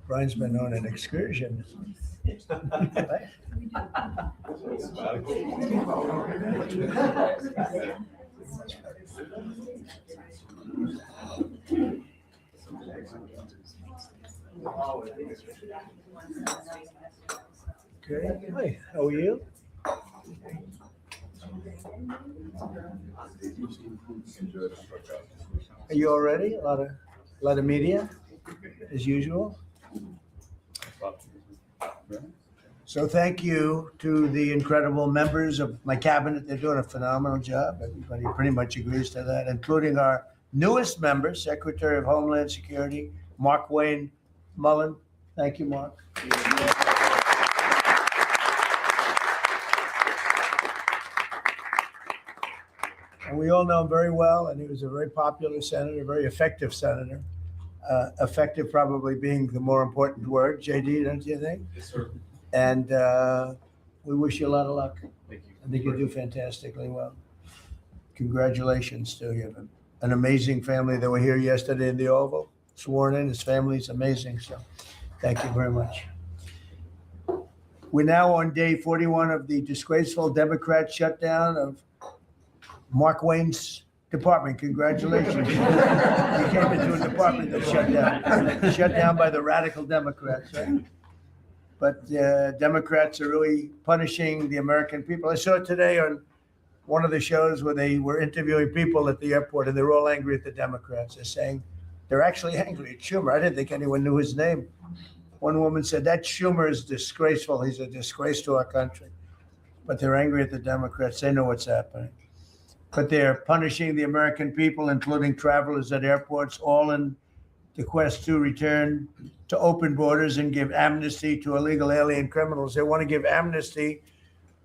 Brian's been on an excursion. Okay. Hi, how are you? Are you all ready? A lot of media, as usual. So thank you to the incredible members of my cabinet. They're doing a phenomenal job. Everybody pretty much agrees to that, including our newest member, Secretary of Homeland Security, Mark Wayne Mullen. Thank you, Mark. And we all know him very well, and he was a very popular senator, a very effective senator. Effective probably being the more important word. JD, don't you think? Yes, sir. And we wish you a lot of luck. Thank you. I think you'll do fantastically well. Congratulations to you. An amazing family that were here yesterday in the Oval, sworn in. His family's amazing, so thank you very much. We're now on day 41 of the disgraceful Democrat shutdown of Mark Wayne's department. Congratulations. You came into a department that shut down by the radical Democrats, right? But Democrats are really punishing the American people. I saw it today on one of the shows where they were interviewing people at the airport, and they're all angry at the Democrats. They're saying they're actually angry at Schumer. I didn't think anyone knew his name. One woman said, that Schumer is disgraceful. He's a disgrace to our country. But they're angry at the Democrats. They know what's happening. But they're punishing the American people, including travelers at airports, all in the quest to return to open borders and give amnesty to illegal alien criminals. They want to give amnesty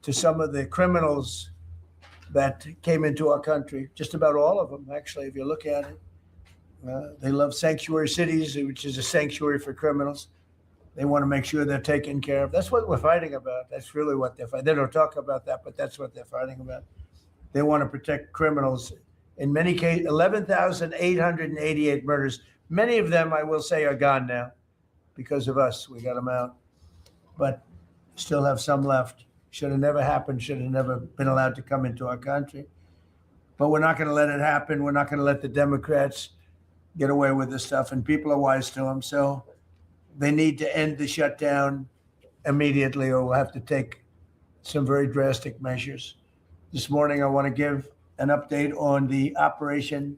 to some of the criminals that came into our country, just about all of them, actually, if you look at it. They love sanctuary cities, which is a sanctuary for criminals. They want to make sure they're taken care of. That's what we're fighting about. That's really what they're fighting. They don't talk about that, but that's what they're fighting about. They want to protect criminals. In many cases, 11,888 murders. Many of them, I will say, are gone now because of us. We got them out. But still have some left. Should have never happened, should have never been allowed to come into our country. But we're not going to let it happen. We're not going to let the Democrats get away with this stuff, and people are wise to them. So they need to end the shutdown immediately, or we'll have to take some very drastic measures. This morning, I want to give an update on the Operation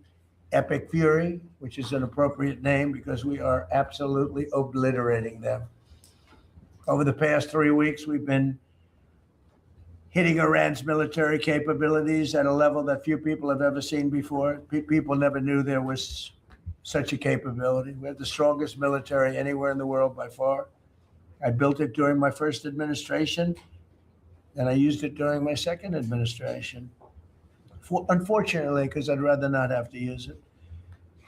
Epic Fury, which is an appropriate name because we are absolutely obliterating them. Over the past 3 weeks, we've been hitting Iran's military capabilities at a level that few people have ever seen before. People never knew there was such a capability. We have the strongest military anywhere in the world by far. I built it during my first administration, and I used it during my second administration. Unfortunately, because I'd rather not have to use it.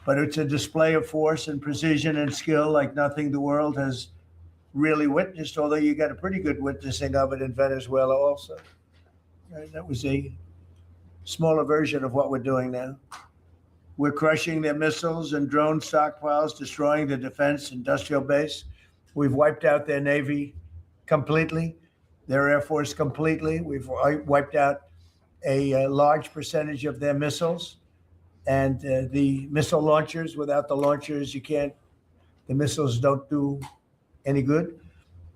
But it's a display of force and precision and skill like nothing the world has really witnessed, although you got a pretty good witnessing of it in Venezuela also. Right? That was a smaller version of what we're doing now. We're crushing their missiles and drone stockpiles, destroying the defense industrial base. We've wiped out their Navy completely, their Air Force completely. We've wiped out a large percentage of their missiles. And the missile launchers, without the launchers, the missiles don't do any good.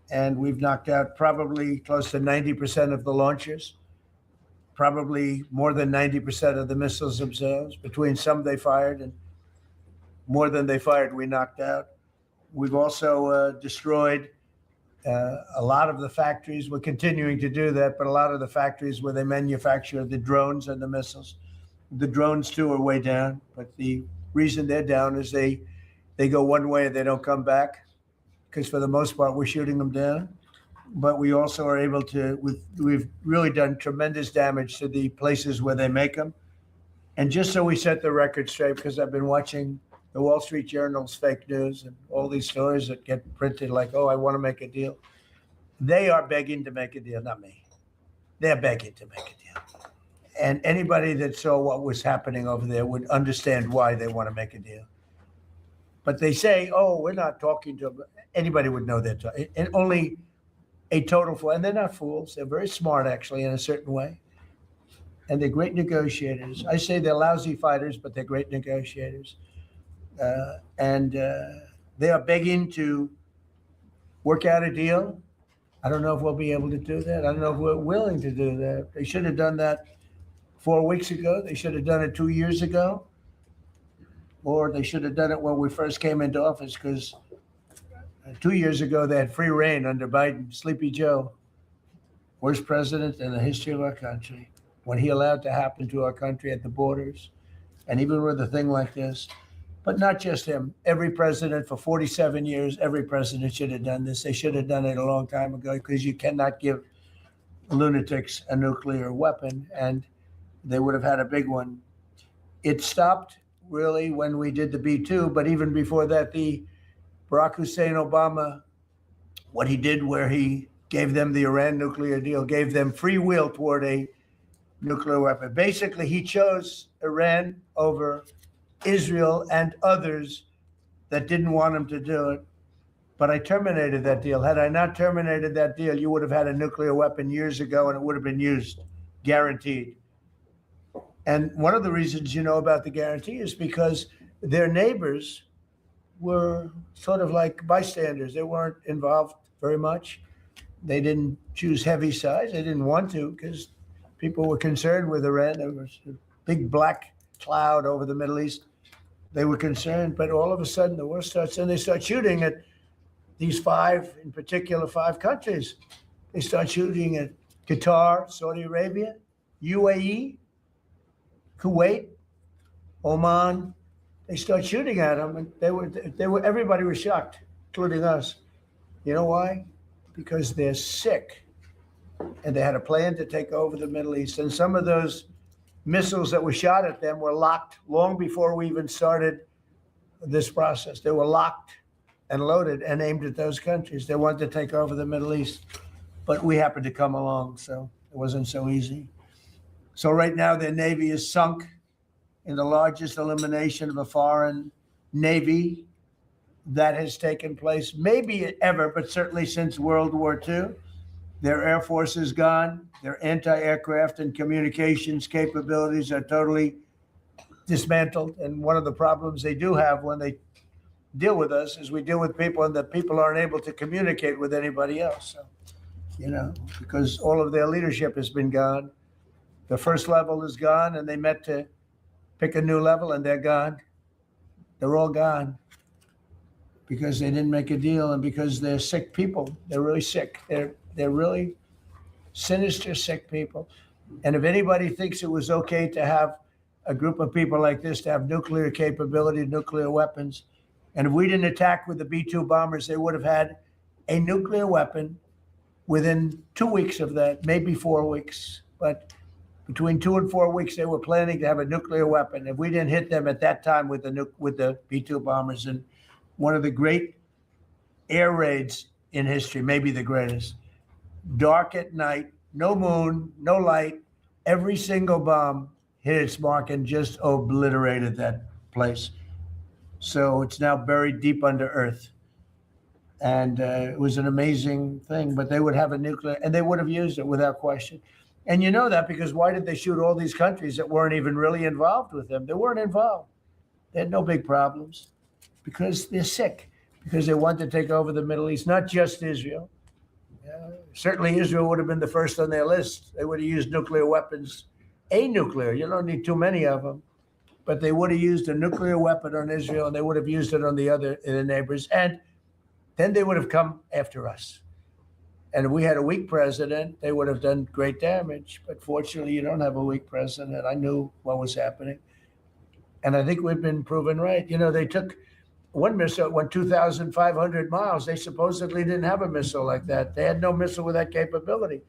And we've knocked out probably close to 90% of the launchers, probably more than 90% of the missiles themselves. Between some they fired and more than they fired, we knocked out. We've also destroyed a lot of the factories. We're continuing to do that, but a lot of the factories where they manufacture the drones and the missiles. The drones, too, are way down, but the reason they're down is they go one way and they don't come back, because for the most part, we're shooting them down. But we also are able to, we've really done tremendous damage to the places where they make them. And just so we set the record straight, because I've been watching the Wall Street Journal's fake news and all these stories that get printed like, oh, I want to make a deal. They are begging to make a deal, not me. They're begging to make a deal. And anybody that saw what was happening over there would understand why they want to make a deal. But they say, oh, we're not talking to them. Anybody would know that. And only a total fool. And they're not fools. They're very smart, actually, in a certain way. And they're great negotiators. I say they're lousy fighters, but they're great negotiators. And they are begging to work out a deal. I don't know if we'll be able to do that. I don't know if we're willing to do that. They should have done that 4 weeks ago. They should have done it 2 years ago. Or they should have done it when we first came into office, because 2 years ago they had free reign under Biden. Sleepy Joe, worst president in the history of our country. When he allowed to happen to our country at the borders, and even with a thing like this. But not just him. Every president for 47 years, every president should have done this. They should have done it a long time ago, because you cannot give lunatics a nuclear weapon, and they would have had a big one. It stopped really when we did the B-2, but even before that, the Barack Hussein Obama, what he did where he gave them the Iran nuclear deal, gave them free will toward a nuclear weapon. Basically, he chose Iran over Israel and others that didn't want him to do it. But I terminated that deal. Had I not terminated that deal, you would have had a nuclear weapon years ago, and it would have been used, guaranteed. And one of the reasons you know about the guarantee is because their neighbors were sort of like bystanders. They weren't involved very much. They didn't choose heavy sides. They didn't want to, because people were concerned with Iran. There was a big black cloud over the Middle East. They were concerned, but all of a sudden the war starts, and they start shooting at these five countries. They start shooting at Qatar, Saudi Arabia, UAE, Kuwait, Oman. They start shooting at them, and everybody was shocked, including us. You know why? Because they're sick, and they had a plan to take over the Middle East. And some of those missiles that were shot at them were locked long before we even started this process. They were locked and loaded and aimed at those countries. They wanted to take over the Middle East, but we happened to come along, so it wasn't so easy. So right now their Navy is sunk in the largest elimination of a foreign Navy that has taken place, maybe ever, but certainly since World War II. Their Air Force is gone. Their anti-aircraft and communications capabilities are totally dismantled. And one of the problems they do have when they deal with us is we deal with people, and the people aren't able to communicate with anybody else. So, because all of their leadership has been gone. The first level is gone, and they met to pick a new level, and they're gone. They're all gone because they didn't make a deal, and because they're sick people. They're really sick. They're really sinister, sick people. And if anybody thinks it was okay to have a group of people like this to have nuclear capability, nuclear weapons, and if we didn't attack with the B-2 bombers, they would have had a nuclear weapon within 2 weeks of that, maybe 4 weeks. But between 2 and 4 weeks, they were planning to have a nuclear weapon. If we didn't hit them at that time with the B-2 bombers, and one of the great air raids in history, maybe the greatest, dark at night, no moon, no light, every single bomb hit its mark and just obliterated that place. So it's now buried deep under earth. And it was an amazing thing, but they would have a nuclear, and they would have used it without question. And you know that because why did they shoot all these countries that weren't even really involved with them? They weren't involved. They had no big problems because they're sick, because they want to take over the Middle East, not just Israel. Certainly Israel would have been the first on their list. They would have used nuclear weapons, a nuclear, you don't need too many of them, but they would have used a nuclear weapon on Israel, and they would have used it on the neighbors, and then they would have come after us. And if we had a weak president, they would have done great damage. But fortunately, you don't have a weak president. I knew what was happening. And I think we've been proven right. They took one missile, went 2,500 miles. They supposedly didn't have a missile like that. They had no missile with that capability.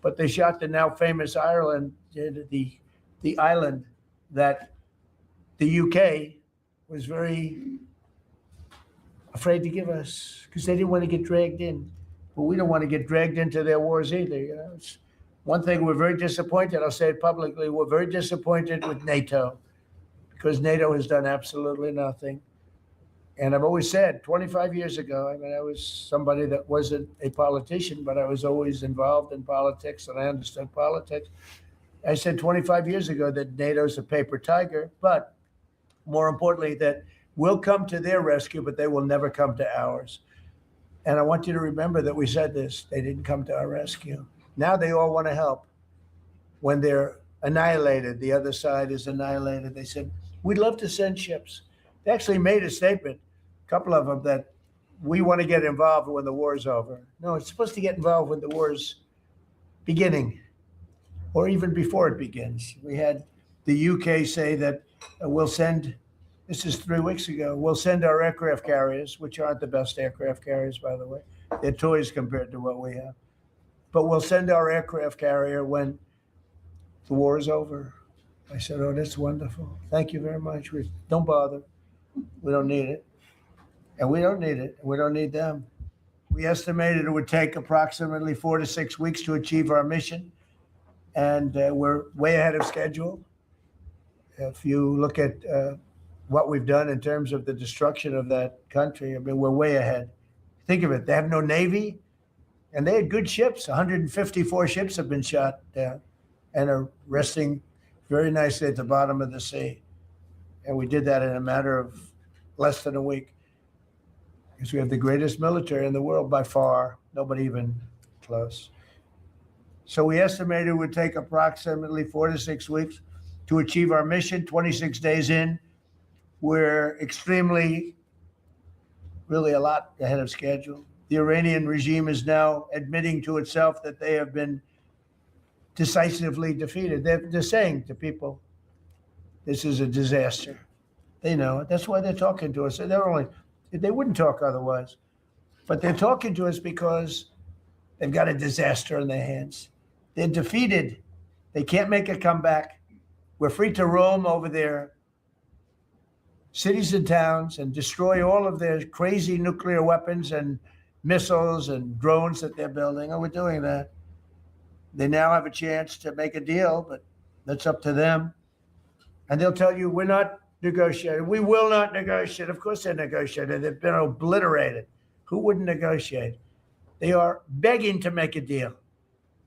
But they shot the now famous Ireland, the island that the UK was very afraid to give us because they didn't want to get dragged in. But we don't want to get dragged into their wars either. One thing we're very disappointed, I'll say it publicly, we're very disappointed with NATO because NATO has done absolutely nothing. And I've always said 25 years ago, I mean, I was somebody that wasn't a politician, but I was always involved in politics and I understood politics. I said 25 years ago that NATO's a paper tiger, but more importantly, that we'll come to their rescue, but they will never come to ours. And I want you to remember that we said this. They didn't come to our rescue. Now they all want to help. When they're annihilated, the other side is annihilated. They said, we'd love to send ships. They actually made a statement, a couple of them, that we want to get involved when the war is over. No, it's supposed to get involved when the war is beginning or even before it begins. We had the UK say that we'll send, this is 3 weeks ago, we'll send our aircraft carriers, which aren't the best aircraft carriers, by the way. They're toys compared to what we have. But we'll send our aircraft carrier when the war is over. I said, oh, that's wonderful. Thank you very much. Don't bother. We don't need it. And we don't need it. We don't need them. We estimated it would take approximately 4 to 6 weeks to achieve our mission. And we're way ahead of schedule. If you look at what we've done in terms of the destruction of that country, I mean, we're way ahead. Think of it. They have no Navy. And they had good ships. 154 ships have been shot down and are resting very nicely at the bottom of the sea. And we did that in a matter of less than a week. Because we have the greatest military in the world by far, nobody even close. So we estimated it would take approximately 4 to 6 weeks to achieve our mission. 26 days in, we're extremely, really a lot ahead of schedule. The Iranian regime is now admitting to itself that they have been decisively defeated. They're saying to people, this is a disaster. They know it. That's why they're talking to us. They wouldn't talk otherwise. But they're talking to us because they've got a disaster in their hands. They're defeated. They can't make a comeback. We're free to roam over their cities and towns and destroy all of their crazy nuclear weapons and missiles and drones that they're building. And we're doing that. They now have a chance to make a deal, but that's up to them. And they'll tell you, we're not negotiating. We will not negotiate. Of course they're negotiating. They've been obliterated. Who wouldn't negotiate? They are begging to make a deal.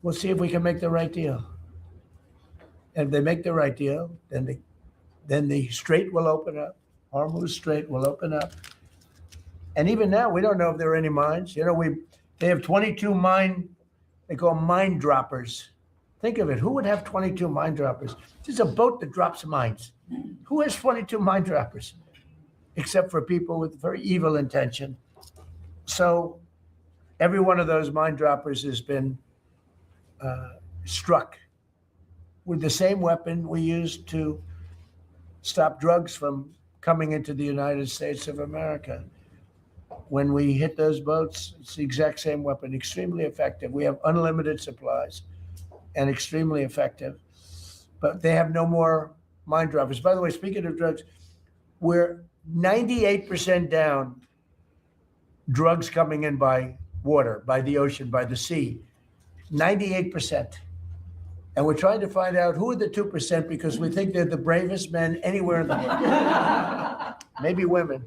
We'll see if we can make the right deal. And if they make the right deal, then the strait will open up. Hormuz Strait will open up. And even now, we don't know if there are any mines. You know, they have 22 they call mine droppers. Think of it. Who would have 22 mine droppers? There's a boat that drops mines. Who has 22 mine droppers? Except for people with very evil intention. So every one of those mine droppers has been struck with the same weapon we used to stop drugs from coming into the United States of America. When we hit those boats, it's the exact same weapon, extremely effective. We have unlimited supplies and extremely effective, but they have no more mine droppers. By the way, speaking of drugs, we're 98% down drugs coming in by water, by the ocean, by the sea, 98%. And we're trying to find out who are the 2% because we think they're the bravest men anywhere in the world. Maybe women.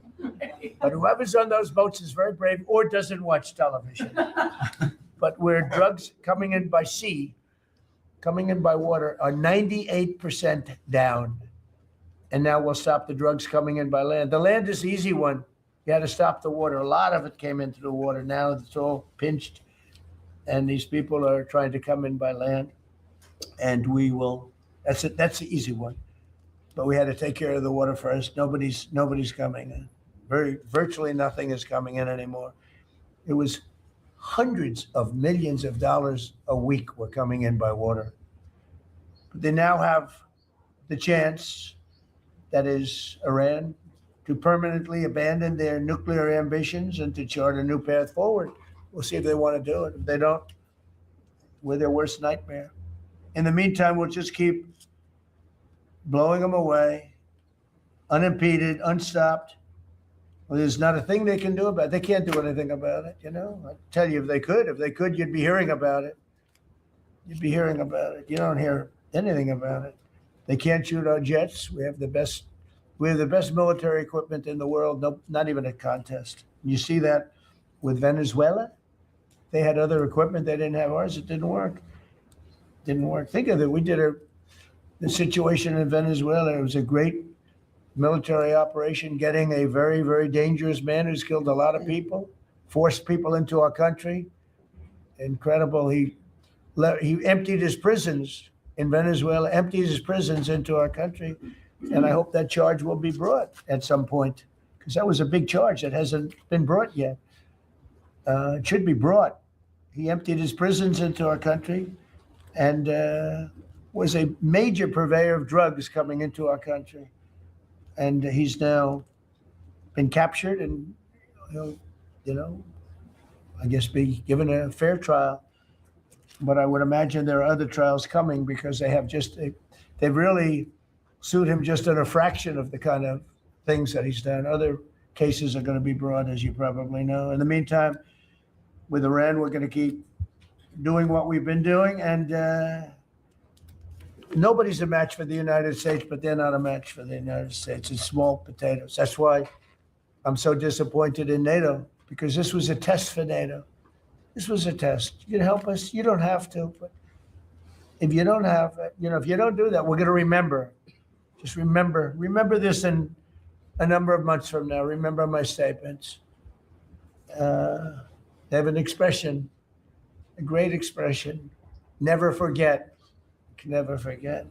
But whoever's on those boats is very brave or doesn't watch television. But where drugs coming in by sea, coming in by water, are 98% down. And now we'll stop the drugs coming in by land. The land is the easy one. You had to stop the water. A lot of it came into the water. Now it's all pinched. And these people are trying to come in by land. And we will, that's it. That's the easy one. But we had to take care of the water first. Nobody's coming in. Virtually nothing is coming in anymore. It was hundreds of millions of dollars a week were coming in by water. But they now have the chance, that is Iran, to permanently abandon their nuclear ambitions and to chart a new path forward. We'll see if they want to do it. If they don't, we're their worst nightmare. In the meantime, we'll just keep blowing them away, unimpeded, unstopped. Well, there's not a thing they can do about it. They can't do anything about it, you know. I tell you, if they could, you'd be hearing about it. you'd be hearing about it. You don't hear anything about it. They can't shoot our jets. We have the best military equipment in the world. No, not even a contest. You see that with Venezuela. They had other equipment. They didn't have ours. It didn't work. Didn't work. Think of it. We did the situation in Venezuela. It was a great military operation, getting a very, very dangerous man who's killed a lot of people, forced people into our country. Incredible. He emptied his prisons in Venezuela, emptied his prisons into our country. And I hope that charge will be brought at some point, because that was a big charge that hasn't been brought yet. It should be brought. He emptied his prisons into our country and was a major purveyor of drugs coming into our country. And he's now been captured and, I guess be given a fair trial. But I would imagine there are other trials coming, because they've really sued him just in a fraction of the kind of things that he's done. Other cases are going to be brought, as you probably know. In the meantime, with Iran, we're going to keep doing what we've been doing. And nobody's a match for the United States, but they're not a match for the United States. It's small potatoes. That's why I'm so disappointed in NATO, because this was a test for NATO. This was a test. You can help us. You don't have to, but if you don't if you don't do that, we're going to remember. Just remember this in a number of months from now. Remember my statements. They have an expression, a great expression. Never forget. Never forget.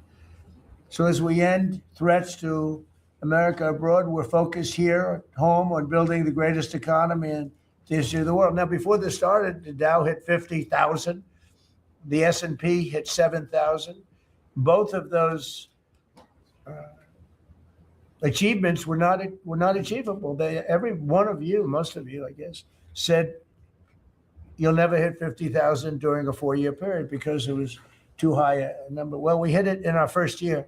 So as we end threats to America abroad, we're focused here at home on building the greatest economy in the history of the world. Now, before this started, the Dow hit 50,000. The S&P hit 7,000. Both of those achievements were not achievable. Every one of you, most of you, I guess, said you'll never hit 50,000 during a 4-year period because it was too high a number. Well, we hit it in our first year.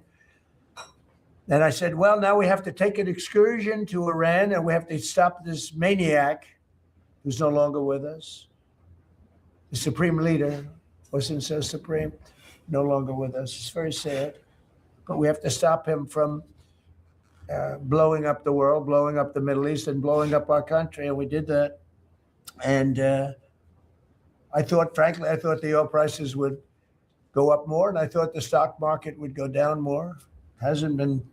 And I said, well, now we have to take an excursion to Iran, and we have to stop this maniac who's no longer with us. The supreme leader wasn't so supreme, no longer with us. It's very sad. But we have to stop him from blowing up the world, blowing up the Middle East, and blowing up our country. And we did that. And frankly, I thought the oil prices would go up more, and I thought the stock market would go down more. Hasn't been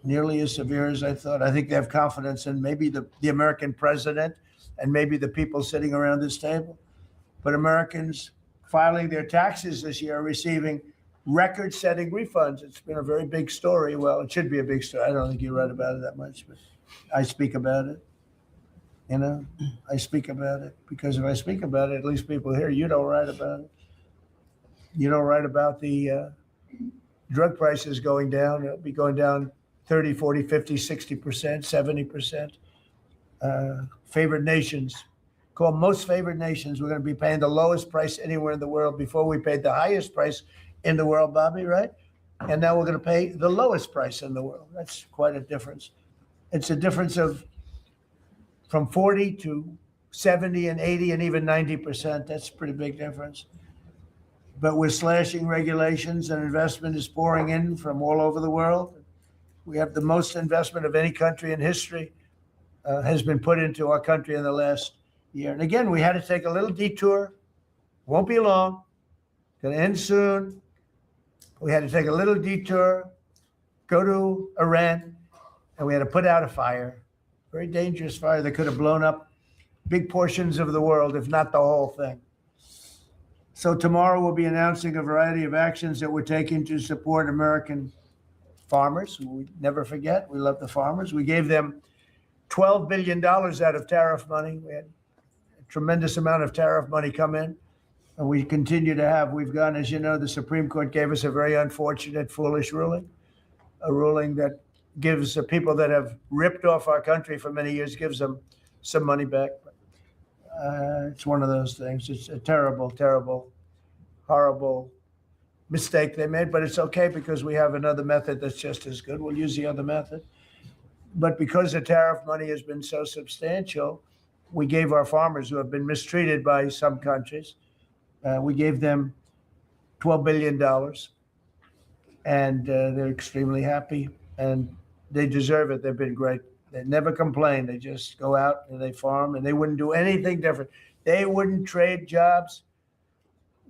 nearly as severe as I thought. I think they have confidence in maybe the American president and maybe the people sitting around this table. But Americans filing their taxes this year are receiving record-setting refunds. It's been a very big story. Well, it should be a big story. I don't think you read about it that much, but I speak about it. I speak about it because if I speak about it, at least people here, you don't write about it. You don't write about the drug prices going down. It'll be going down 30, 40, 50, 60%, 70%. Favored nations, called most favored nations. We're going to be paying the lowest price anywhere in the world. Before we paid the highest price in the world, Bobby, right? And now we're going to pay the lowest price in the world. That's quite a difference. It's a difference of from 40 to 70 and 80 and even 90%. That's a pretty big difference. But we're slashing regulations, and investment is pouring in from all over the world. We have the most investment of any country in history has been put into our country in the last year. And again, we had to take a little detour. Won't be long. Going to end soon. We had to take a little detour, go to Iran, and we had to put out a fire. Very dangerous fire that could have blown up big portions of the world, if not the whole thing. So tomorrow we'll be announcing a variety of actions that we're taking to support American farmers. We never forget, we love the farmers. We gave them $12 billion out of tariff money. We had a tremendous amount of tariff money come in, and we continue to have. We've gone, as you know, the Supreme Court gave us a very unfortunate, foolish ruling, a ruling that gives the people that have ripped off our country for many years, gives them some money back. It's one of those things. It's a terrible, terrible, horrible mistake they made, but it's okay because we have another method that's just as good. We'll use the other method. But because the tariff money has been so substantial, we gave our farmers who have been mistreated by some countries, we gave them $12 billion. And they're extremely happy, and they deserve it. They've been great. They never complain. They just go out and they farm, and they wouldn't do anything different. They wouldn't trade jobs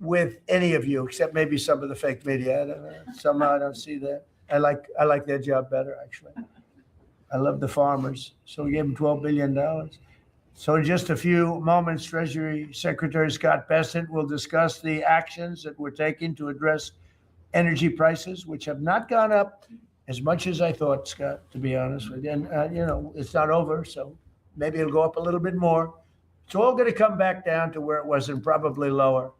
with any of you, except maybe some of the fake media. I don't know. Somehow I don't see that. I like their job better, actually. I love the farmers. So we gave them $12 billion. So in just a few moments, Treasury Secretary Scott Bessent will discuss the actions that we're taking to address energy prices, which have not gone up as much as I thought, Scott, to be honest with you. And, it's not over, so maybe it'll go up a little bit more. It's all going to come back down to where it was and probably lower.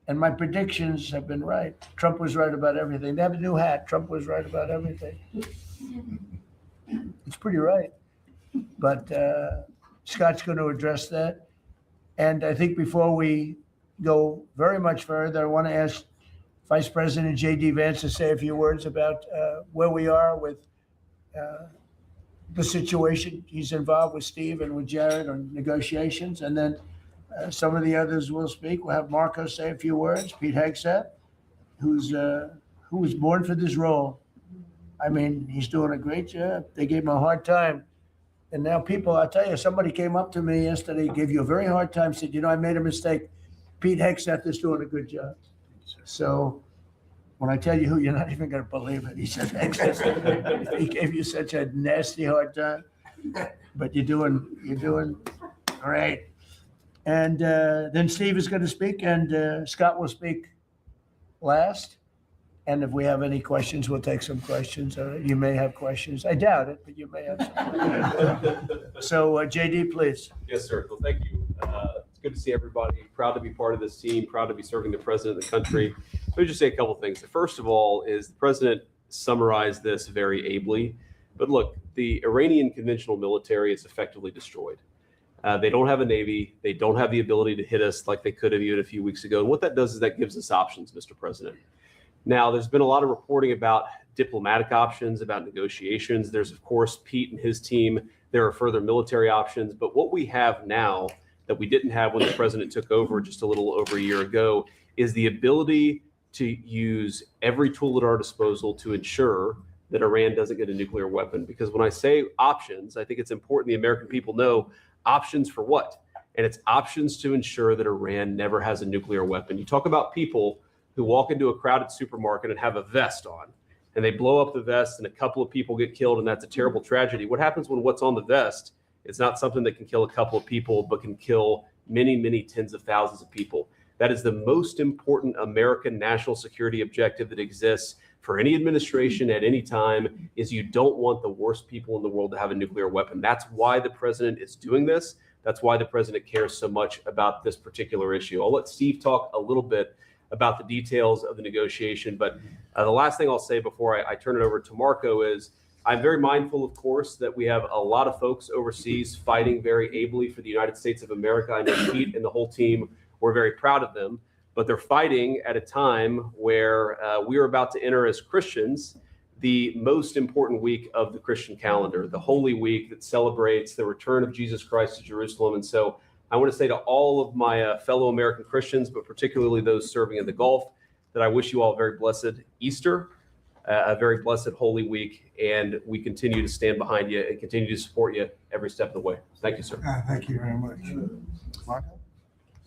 And my predictions have been right. Trump was right about everything. They have a new hat. Trump was right about everything. It's pretty right. But Scott's going to address that. And I think before we go very much further, I want to ask Vice President J.D. Vance to say a few words about where we are with the situation. He's involved with Steve and with Jared on negotiations. And then some of the others will speak. We'll have Marco say a few words. Pete Hegseth, who was born for this role. I mean, he's doing a great job. They gave him a hard time. And now people, I'll tell you, somebody came up to me yesterday, gave you a very hard time, said, I made a mistake. Pete Hegseth is doing a good job. So when I tell you who, you're not even going to believe it. He said, he gave you such a nasty hard time, but you're doing great. And then Steve is going to speak, and Scott will speak last. And if we have any questions, we'll take some questions. You may have questions. I doubt it, but you may have some. So, JD, please. Yes, sir. Well, thank you. It's good to see everybody. Proud to be part of this team. Proud to be serving the president of the country. Let me just say a couple of things. First of all, is the president summarized this very ably. But look, the Iranian conventional military is effectively destroyed. They don't have a navy. They don't have the ability to hit us like they could have even a few weeks ago. And what that does is that gives us options, Mr. President. Now, there's been a lot of reporting about diplomatic options, about negotiations. There's, of course, Pete and his team. There are further military options. But what we have now that we didn't have when the president took over just a little over a year ago is the ability to use every tool at our disposal to ensure that Iran doesn't get a nuclear weapon. Because when I say options, I think it's important the American people know options for what? And it's options to ensure that Iran never has a nuclear weapon. You talk about people who walk into a crowded supermarket and have a vest on, and they blow up the vest and a couple of people get killed, and that's a terrible tragedy. What happens when what's on the vest is not something that can kill a couple of people, but can kill many, many tens of thousands of people? That is the most important American national security objective that exists for any administration at any time, is you don't want the worst people in the world to have a nuclear weapon. That's why the president is doing this. That's why the president cares so much about this particular issue. I'll let Steve talk a little bit about the details of the negotiation. But the last thing I'll say before I turn it over to Marco is I'm very mindful, of course, that we have a lot of folks overseas fighting very ably for the United States of America. I know Pete and the whole team, we're very proud of them, but they're fighting at a time where we are about to enter as Christians the most important week of the Christian calendar, the Holy Week that celebrates the return of Jesus Christ to Jerusalem. And so I want to say to all of my fellow American Christians, but particularly those serving in the Gulf, that I wish you all a very blessed Easter, a very blessed Holy Week, and we continue to stand behind you and continue to support you every step of the way. Thank you, sir. Thank you very much. Marco?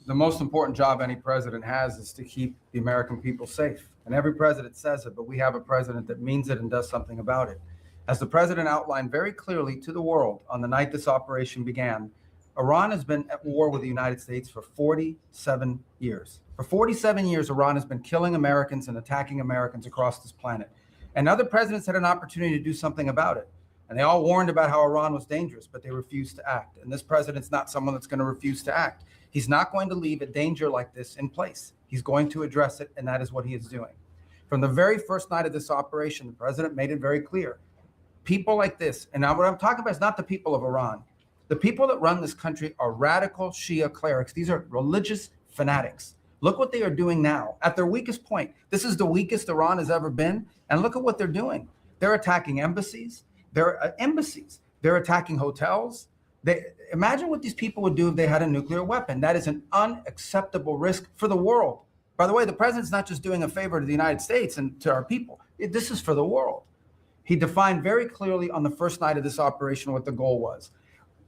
The most important job any president has is to keep the American people safe. And every president says it, but we have a president that means it and does something about it. As the president outlined very clearly to the world on the night this operation began, Iran has been at war with the United States for 47 years. For 47 years, Iran has been killing Americans and attacking Americans across this planet. And other presidents had an opportunity to do something about it. And they all warned about how Iran was dangerous, but they refused to act. And this president's not someone that's going to refuse to act. He's not going to leave a danger like this in place. He's going to address it, and that is what he is doing. From the very first night of this operation, the president made it very clear. People like this, and now what I'm talking about is not the people of Iran. The people that run this country are radical Shia clerics. These are religious fanatics. Look what they are doing now at their weakest point. This is the weakest Iran has ever been. And look at what they're doing. They're attacking embassies. They're attacking hotels. Imagine what these people would do if they had a nuclear weapon. That is an unacceptable risk for the world. By the way, the president's not just doing a favor to the United States and to our people. This is for the world. He defined very clearly on the first night of this operation what the goal was.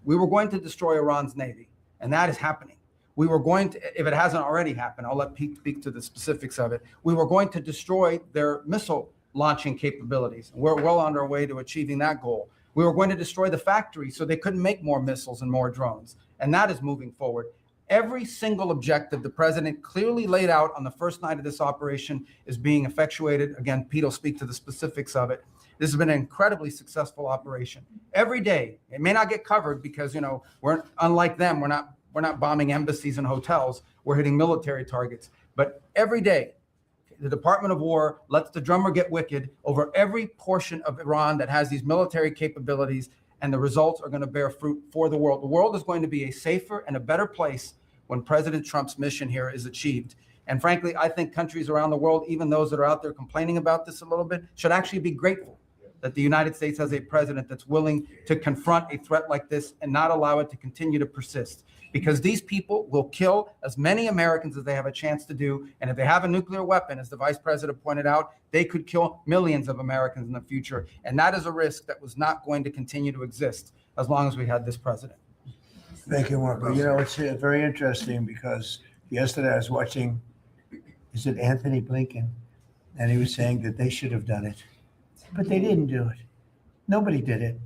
We were going to destroy Iran's Navy, and that is happening. We were going to, if it hasn't already happened, I'll let Pete speak to the specifics of it. We were going to destroy their missile launching capabilities. We're well on our way to achieving that goal. We were going to destroy the factory so they couldn't make more missiles and more drones. And that is moving forward. Every single objective the president clearly laid out on the first night of this operation is being effectuated. Again, Pete will speak to the specifics of it. This has been an incredibly successful operation. Every day, it may not get covered because, we're unlike them. We're not bombing embassies and hotels. We're hitting military targets. But every day, the Department of War lets the drummer get wicked over every portion of Iran that has these military capabilities, and the results are going to bear fruit for the world. The world is going to be a safer and a better place when President Trump's mission here is achieved. And frankly, I think countries around the world, even those that are out there complaining about this a little bit, should actually be grateful that the United States has a president that's willing to confront a threat like this and not allow it to continue to persist. Because these people will kill as many Americans as they have a chance to do. And if they have a nuclear weapon, as the vice president pointed out, they could kill millions of Americans in the future. And that is a risk that was not going to continue to exist as long as we had this president. Thank you, Marco. It's very interesting because yesterday I was watching, is it Anthony Blinken? And he was saying that they should have done it, but they didn't do it. Nobody did it.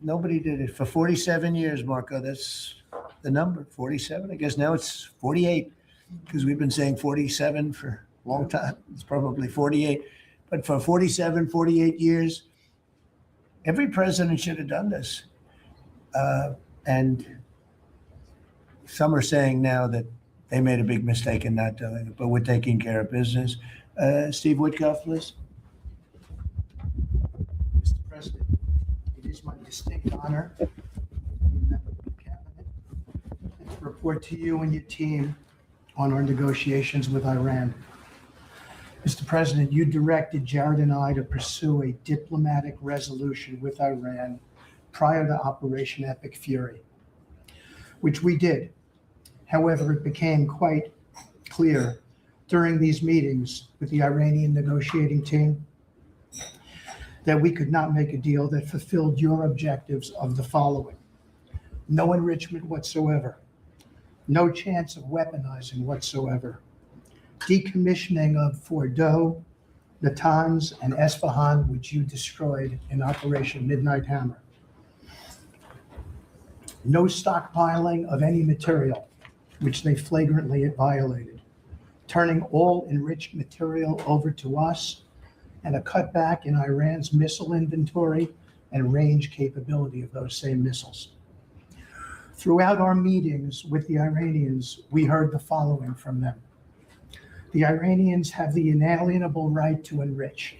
Nobody did it. For 47 years, Marco, that's the number, 47. I guess now it's 48 because we've been saying 47 for a long time. It's probably 48. But for 47, 48 years, every president should have done this. And some are saying now that they made a big mistake in not doing it, but we're taking care of business. Steve Woodcock, please. Mr. President, it is my distinct honor to be a member of the cabinet and to report to you and your team on our negotiations with Iran. Mr. President, you directed Jared and I to pursue a diplomatic resolution with Iran prior to Operation Epic Fury, which we did. However, it became quite clear during these meetings with the Iranian negotiating team that we could not make a deal that fulfilled your objectives of the following: no enrichment whatsoever, no chance of weaponizing whatsoever, decommissioning of Fordow, Natanz, and Esfahan, which you destroyed in Operation Midnight Hammer, no stockpiling of any material, which they flagrantly violated, turning all enriched material over to us, and a cutback in Iran's missile inventory and range capability of those same missiles. Throughout our meetings with the Iranians, we heard the following from them. The Iranians have the inalienable right to enrich.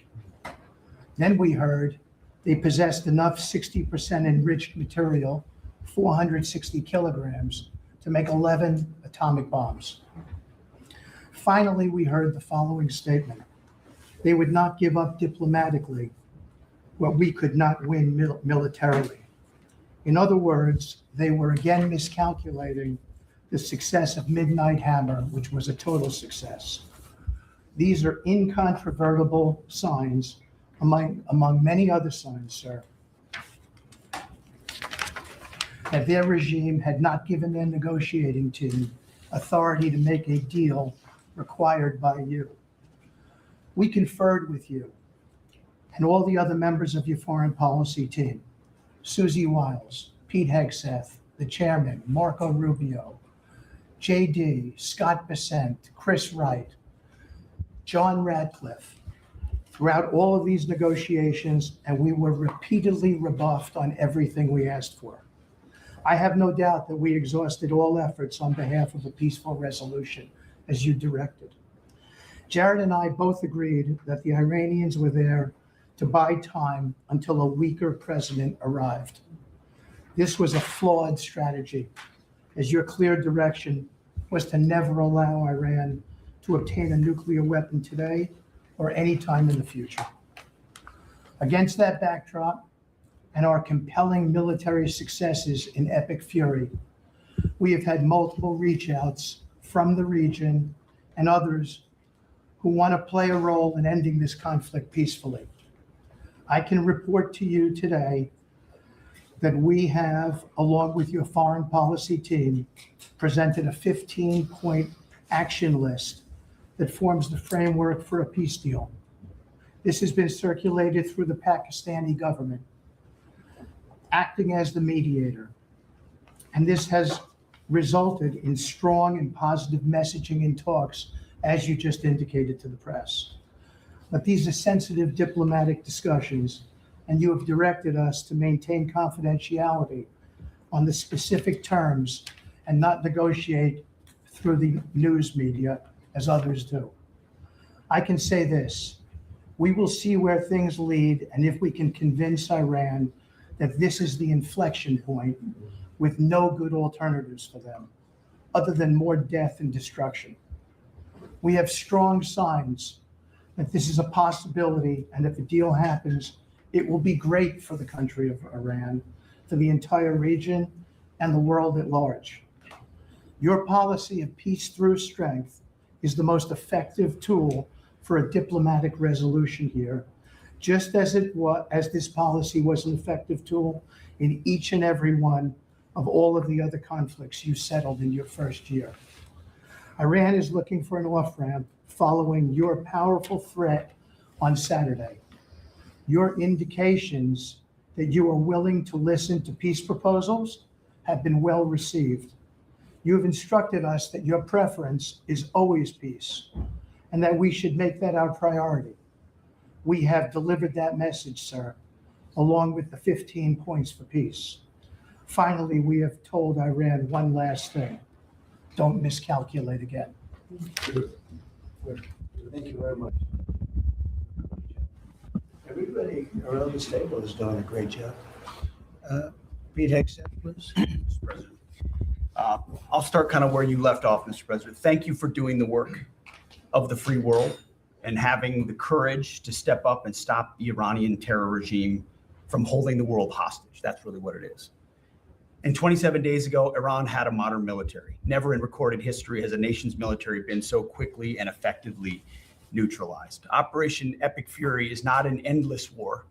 Then we heard they possessed enough 60% enriched material, 460 kilograms, to make 11 atomic bombs. Finally, we heard the following statement. They would not give up diplomatically what we could not win militarily. In other words, they were again miscalculating the success of Midnight Hammer, which was a total success. These are incontrovertible signs among many other signs, sir, that their regime had not given their negotiating team authority to make a deal required by you. We conferred with you and all the other members of your foreign policy team, Susie Wiles, Pete Hegseth, the chairman, Marco Rubio, JD, Scott Bessent, Chris Wright, John Radcliffe, throughout all of these negotiations, and we were repeatedly rebuffed on everything we asked for. I have no doubt that we exhausted all efforts on behalf of a peaceful resolution, as you directed. Jared and I both agreed that the Iranians were there to buy time until a weaker president arrived. This was a flawed strategy, as your clear direction was to never allow Iran to obtain a nuclear weapon today or any time in the future. Against that backdrop and our compelling military successes in Epic Fury, we have had multiple reach outs from the region and others who want to play a role in ending this conflict peacefully. I can report to you today that we have, along with your foreign policy team, presented a 15-point action list that forms the framework for a peace deal. This has been circulated through the Pakistani government, acting as the mediator. And this has resulted in strong and positive messaging and talks, as you just indicated to the press. But these are sensitive diplomatic discussions, and you have directed us to maintain confidentiality on the specific terms and not negotiate through the news media as others do. I can say this: we will see where things lead, and if we can convince Iran that this is the inflection point with no good alternatives for them, other than more death and destruction. We have strong signs that this is a possibility, and if a deal happens, it will be great for the country of Iran, for the entire region, and the world at large. Your policy of peace through strength is the most effective tool for a diplomatic resolution here, just as this policy was an effective tool in each and every one of all of the other conflicts you settled in your first year. Iran is looking for an off-ramp following your powerful threat on Saturday. Your indications that you are willing to listen to peace proposals have been well received. You have instructed us that your preference is always peace, and that we should make that our priority. We have delivered that message, sir, along with the 15 points for peace. Finally, we have told Iran one last thing: don't miscalculate again. Thank you very much. Everybody around this table is doing a great job. Pete Hegseth, please. Mr. President. I'll start kind of where you left off, Mr. President. Thank you for doing the work of the free world and having the courage to step up and stop the Iranian terror regime from holding the world hostage. That's really what it is. And 27 days ago, Iran had a modern military. Never in recorded history has a nation's military been so quickly and effectively neutralized. Operation Epic Fury is not an endless war.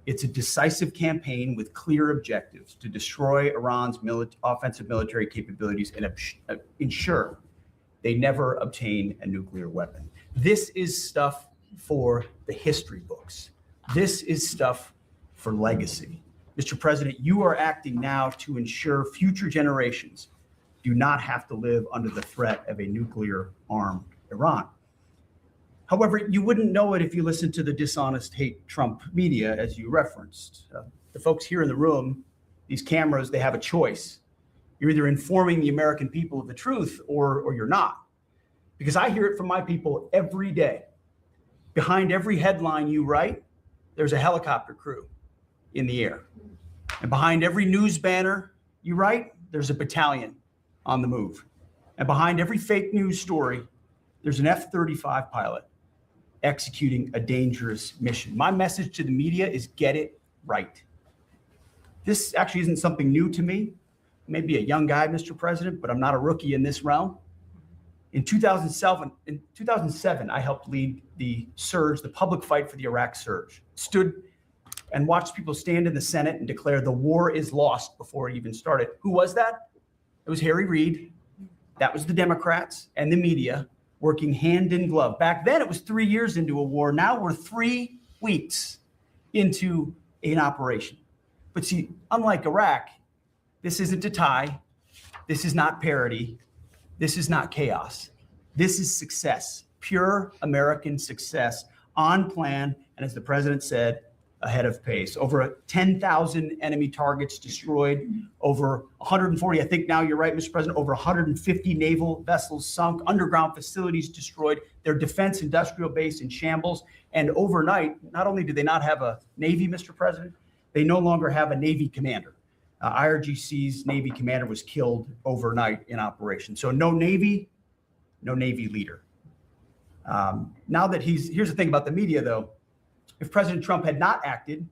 It's a decisive campaign with clear objectives to destroy Iran's offensive military capabilities and ensure they never obtain a nuclear weapon. This is stuff for the history books. This is stuff for legacy. Mr. President, you are acting now to ensure future generations do not have to live under the threat of a nuclear-armed Iran. However, you wouldn't know it if you listened to the dishonest hate Trump media, as you referenced. The folks here in the room, these cameras, they have a choice. You're either informing the American people of the truth or you're not. Because I hear it from my people every day. Behind every headline you write, there's a helicopter crew in the air. And behind every news banner you write, there's a battalion on the move. And behind every fake news story, there's an F-35 pilot executing a dangerous mission. My message to the media is get it right. This actually isn't something new to me. Maybe a young guy, Mr. President, but I'm not a rookie in this realm. In 2007, I helped lead the surge, the public fight for the Iraq surge. Stood and watched people stand in the Senate and declare the war is lost before it even started. Who was that? It was Harry Reid. That was the Democrats and the media working hand in glove. Back then, it was 3 years into a war. Now we're 3 weeks into an operation. But see, unlike Iraq, this isn't a tie. This is not parity. This is not chaos. This is success, pure American success, on plan, and as the president said, ahead of pace. Over 10,000 enemy targets destroyed, over 140, I think now you're right, Mr. President, over 150 naval vessels sunk, underground facilities destroyed, their defense industrial base in shambles, and overnight, not only do they not have a Navy, Mr. President, they no longer have a Navy commander. IRGC's Navy commander was killed overnight in operation. So no Navy leader. Now that here's the thing about the media though, if President Trump had not acted,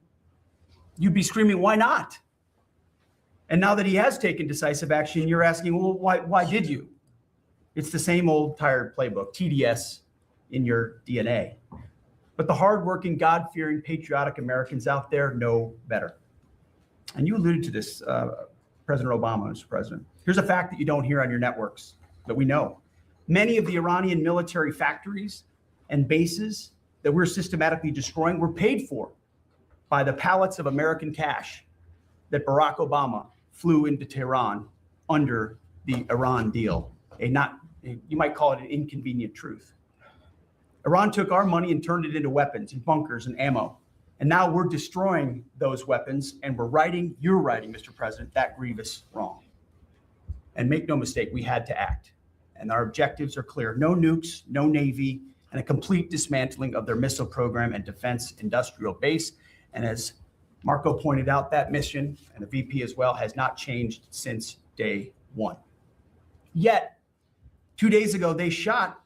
you'd be screaming, why not? And now that he has taken decisive action, you're asking, well, why did you? It's the same old tired playbook, TDS, in your DNA. But the hardworking, God-fearing, patriotic Americans out there know better. And you alluded to this, President Obama, Mr. President. Here's a fact that you don't hear on your networks that we know. Many of the Iranian military factories and bases that we're systematically destroying were paid for by the pallets of American cash that Barack Obama flew into Tehran under the Iran deal. You might call it an inconvenient truth. Iran took our money and turned it into weapons and bunkers and ammo. And now we're destroying those weapons, and you're writing, Mr. President, that grievous wrong. And make no mistake, we had to act. And our objectives are clear. No nukes, no Navy, and a complete dismantling of their missile program and defense industrial base. And as Marco pointed out, that mission, and the VP as well, has not changed since day one. Yet, 2 days ago, they shot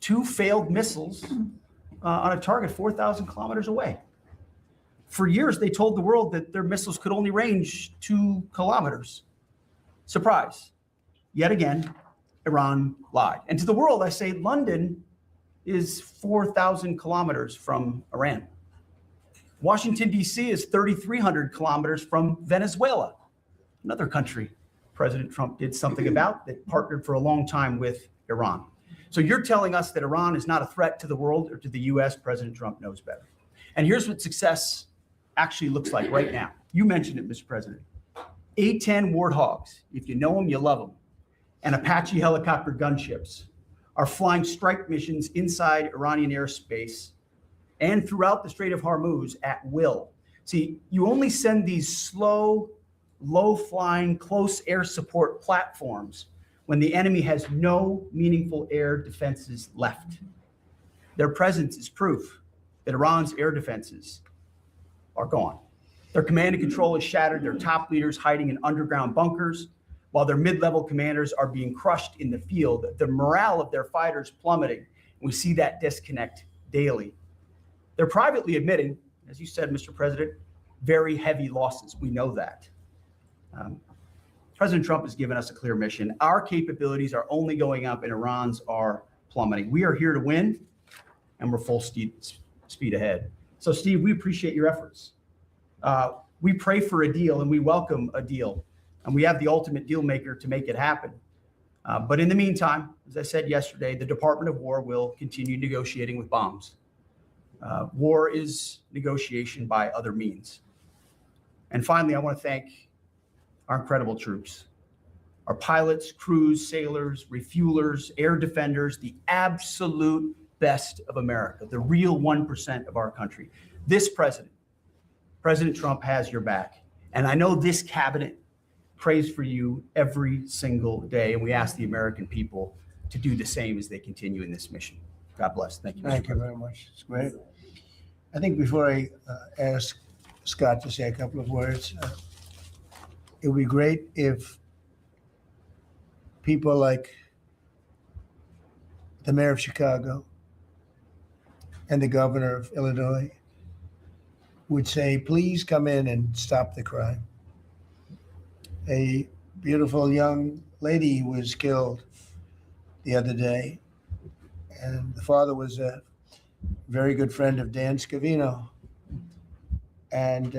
2 failed missiles on a target 4,000 kilometers away. For years, they told the world that their missiles could only range 2 kilometers. Surprise. Yet again, Iran lied. And to the world, I say London is 4,000 kilometers from Iran. Washington, D.C. is 3,300 kilometers from Venezuela, another country President Trump did something about that partnered for a long time with Iran. So you're telling us that Iran is not a threat to the world or to the U.S. President Trump knows better. And here's what success actually looks like right now. You mentioned it, Mr. President. A-10 Warthogs, if you know them, you love them, and Apache helicopter gunships are flying strike missions inside Iranian airspace and throughout the Strait of Hormuz at will. See, you only send these slow, low-flying, close air support platforms when the enemy has no meaningful air defenses left. Their presence is proof that Iran's air defenses are gone. Their command and control is shattered, their top leaders hiding in underground bunkers, while their mid-level commanders are being crushed in the field. The morale of their fighters plummeting. We see that disconnect daily. They're privately admitting, as you said, Mr. President, very heavy losses. We know that. President Trump has given us a clear mission. Our capabilities are only going up and Iran's are plummeting. We are here to win, and we're full speed ahead. So, Steve, we appreciate your efforts. We pray for a deal, and we welcome a deal. And we have the ultimate deal maker to make it happen. But in the meantime, as I said yesterday, the Department of War will continue negotiating with bombs. War is negotiation by other means. And finally, I want to thank our incredible troops, our pilots, crews, sailors, refuelers, air defenders, the absolute best of America, the real 1% of our country. This president, President Trump, has your back. And I know this cabinet prays for you every single day. And we ask the American people to do the same as they continue in this mission. God bless. Thank you. Thank you very much. It's great. I think before I ask Scott to say a couple of words, it would be great if people like the mayor of Chicago and the governor of Illinois would say, please come in and stop the crime. A beautiful young lady was killed the other day, and the father was a very good friend of Dan Scavino, and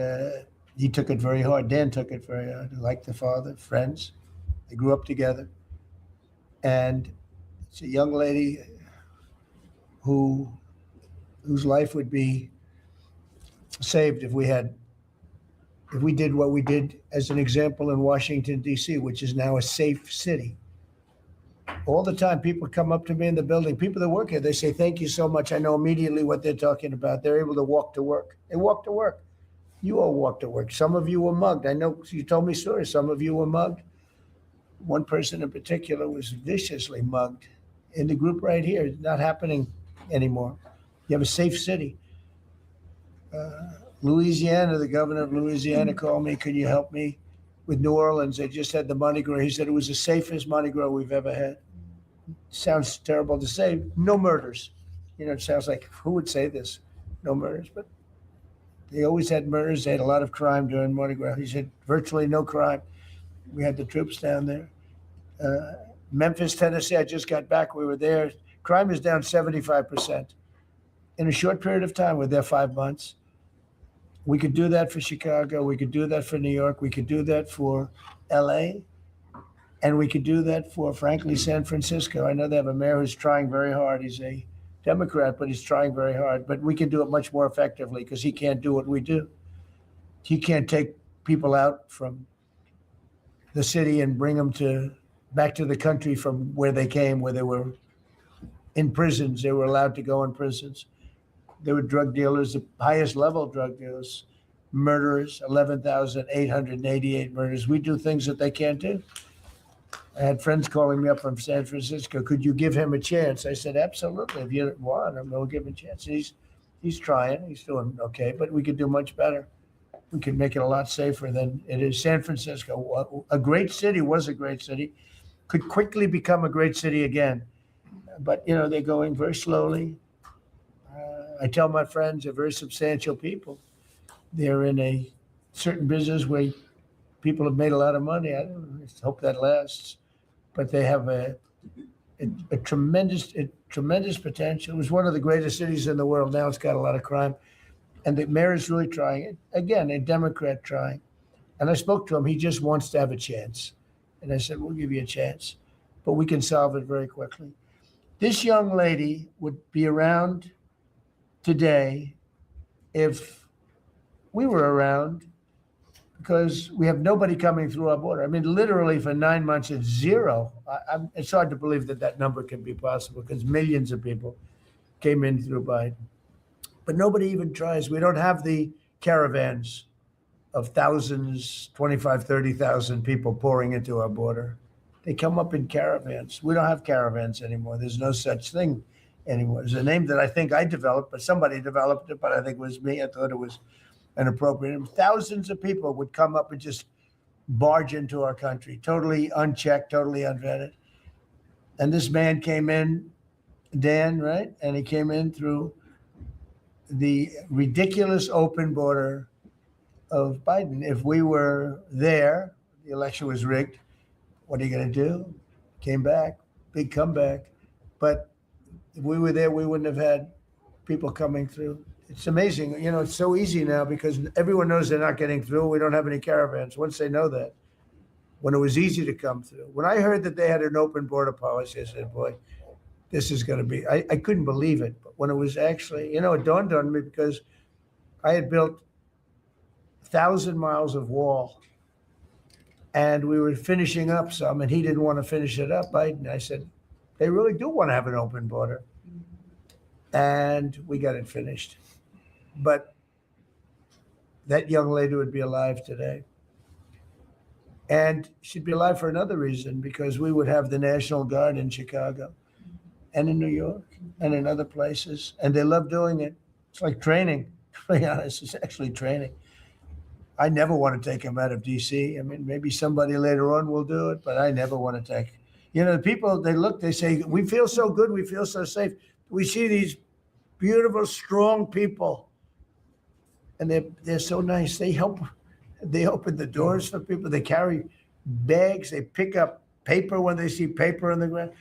he took it very hard. Dan took it very hard. Like the father, friends. They grew up together, and it's a young lady whose life would be saved if we did what we did as an example in Washington, D.C., which is now a safe city. All the time, people come up to me in the building, people that work here, they say, thank you so much. I know immediately what they're talking about. They're able to walk to work. They walk to work. You all walk to work. Some of you were mugged. I know you told me stories. Some of you were mugged. One person in particular was viciously mugged in the group right here. It's not happening anymore. You have a safe city. Louisiana, the governor of Louisiana called me, could you help me with New Orleans? They just had the Mardi Gras. He said it was the safest Mardi Gras we've ever had. Sounds terrible to say. No murders. You know, it sounds like, who would say this? No murders. But they always had murders. They had a lot of crime during Mardi Gras. He said virtually no crime. We had the troops down there. Memphis, Tennessee, I just got back. We were there. Crime is down 75% in a short period of time. We're there 5 months. We could do that for Chicago. We could do that for New York. We could do that for LA. And we could do that for, frankly, San Francisco. I know they have a mayor who's trying very hard. He's a Democrat, but he's trying very hard. But we can do it much more effectively because he can't do what we do. He can't take people out from the city and bring them back to the country from where they came, where they were in prisons. They were allowed to go in prisons. They were drug dealers, the highest level drug dealers, murderers, 11,888 murders. We do things that they can't do. I had friends calling me up from San Francisco. Could you give him a chance? I said, absolutely. If you want him, we'll give him a chance. He's trying. He's doing okay, but we could do much better. We could make it a lot safer than it is. San Francisco, a great city, was a great city, could quickly become a great city again. But, they're going very slowly. I tell my friends, they're very substantial people. They're in a certain business where people have made a lot of money. I hope that lasts. But they have a tremendous potential. It was one of the greatest cities in the world. Now it's got a lot of crime. And the mayor is really trying. Again, a Democrat trying. And I spoke to him. He just wants to have a chance. And I said, we'll give you a chance. But we can solve it very quickly. This young lady would be around today if we were around, because we have nobody coming through our border. I mean, literally for 9 months, it's zero. It's hard to believe that number can be possible because millions of people came in through Biden. But nobody even tries. We don't have the caravans of thousands, 25, 30,000 people pouring into our border. They come up in caravans. We don't have caravans anymore. There's no such thing anymore. There's a name that I think I developed, but somebody developed it, but I think it was me. I thought it was inappropriate. And thousands of people would come up and just barge into our country, totally unchecked, totally unvetted. And this man came in, Dan, right? And he came in through the ridiculous open border of Biden. If we were there, the election was rigged. What are you going to do? Came back, big comeback. But if we were there, we wouldn't have had people coming through. It's amazing. It's so easy now because everyone knows they're not getting through. We don't have any caravans. Once they know that, when it was easy to come through. When I heard that they had an open border policy, I said, boy, this is going to be, I couldn't believe it. But when it was actually, it dawned on me because I had built 1,000 miles of wall and we were finishing up some and he didn't want to finish it up. I said, they really do want to have an open border. And we got it finished. But that young lady would be alive today. And she'd be alive for another reason, because we would have the National Guard in Chicago and in New York and in other places. And they love doing it. It's like training, to be honest. It's actually training. I never want to take them out of D.C. I mean, maybe somebody later on will do it, but I never want to take. The people, they say, we feel so good, we feel so safe. We see these beautiful, strong people, and they're so nice. They help. They open the doors for people. They carry bags. They pick up paper when they see paper on the ground.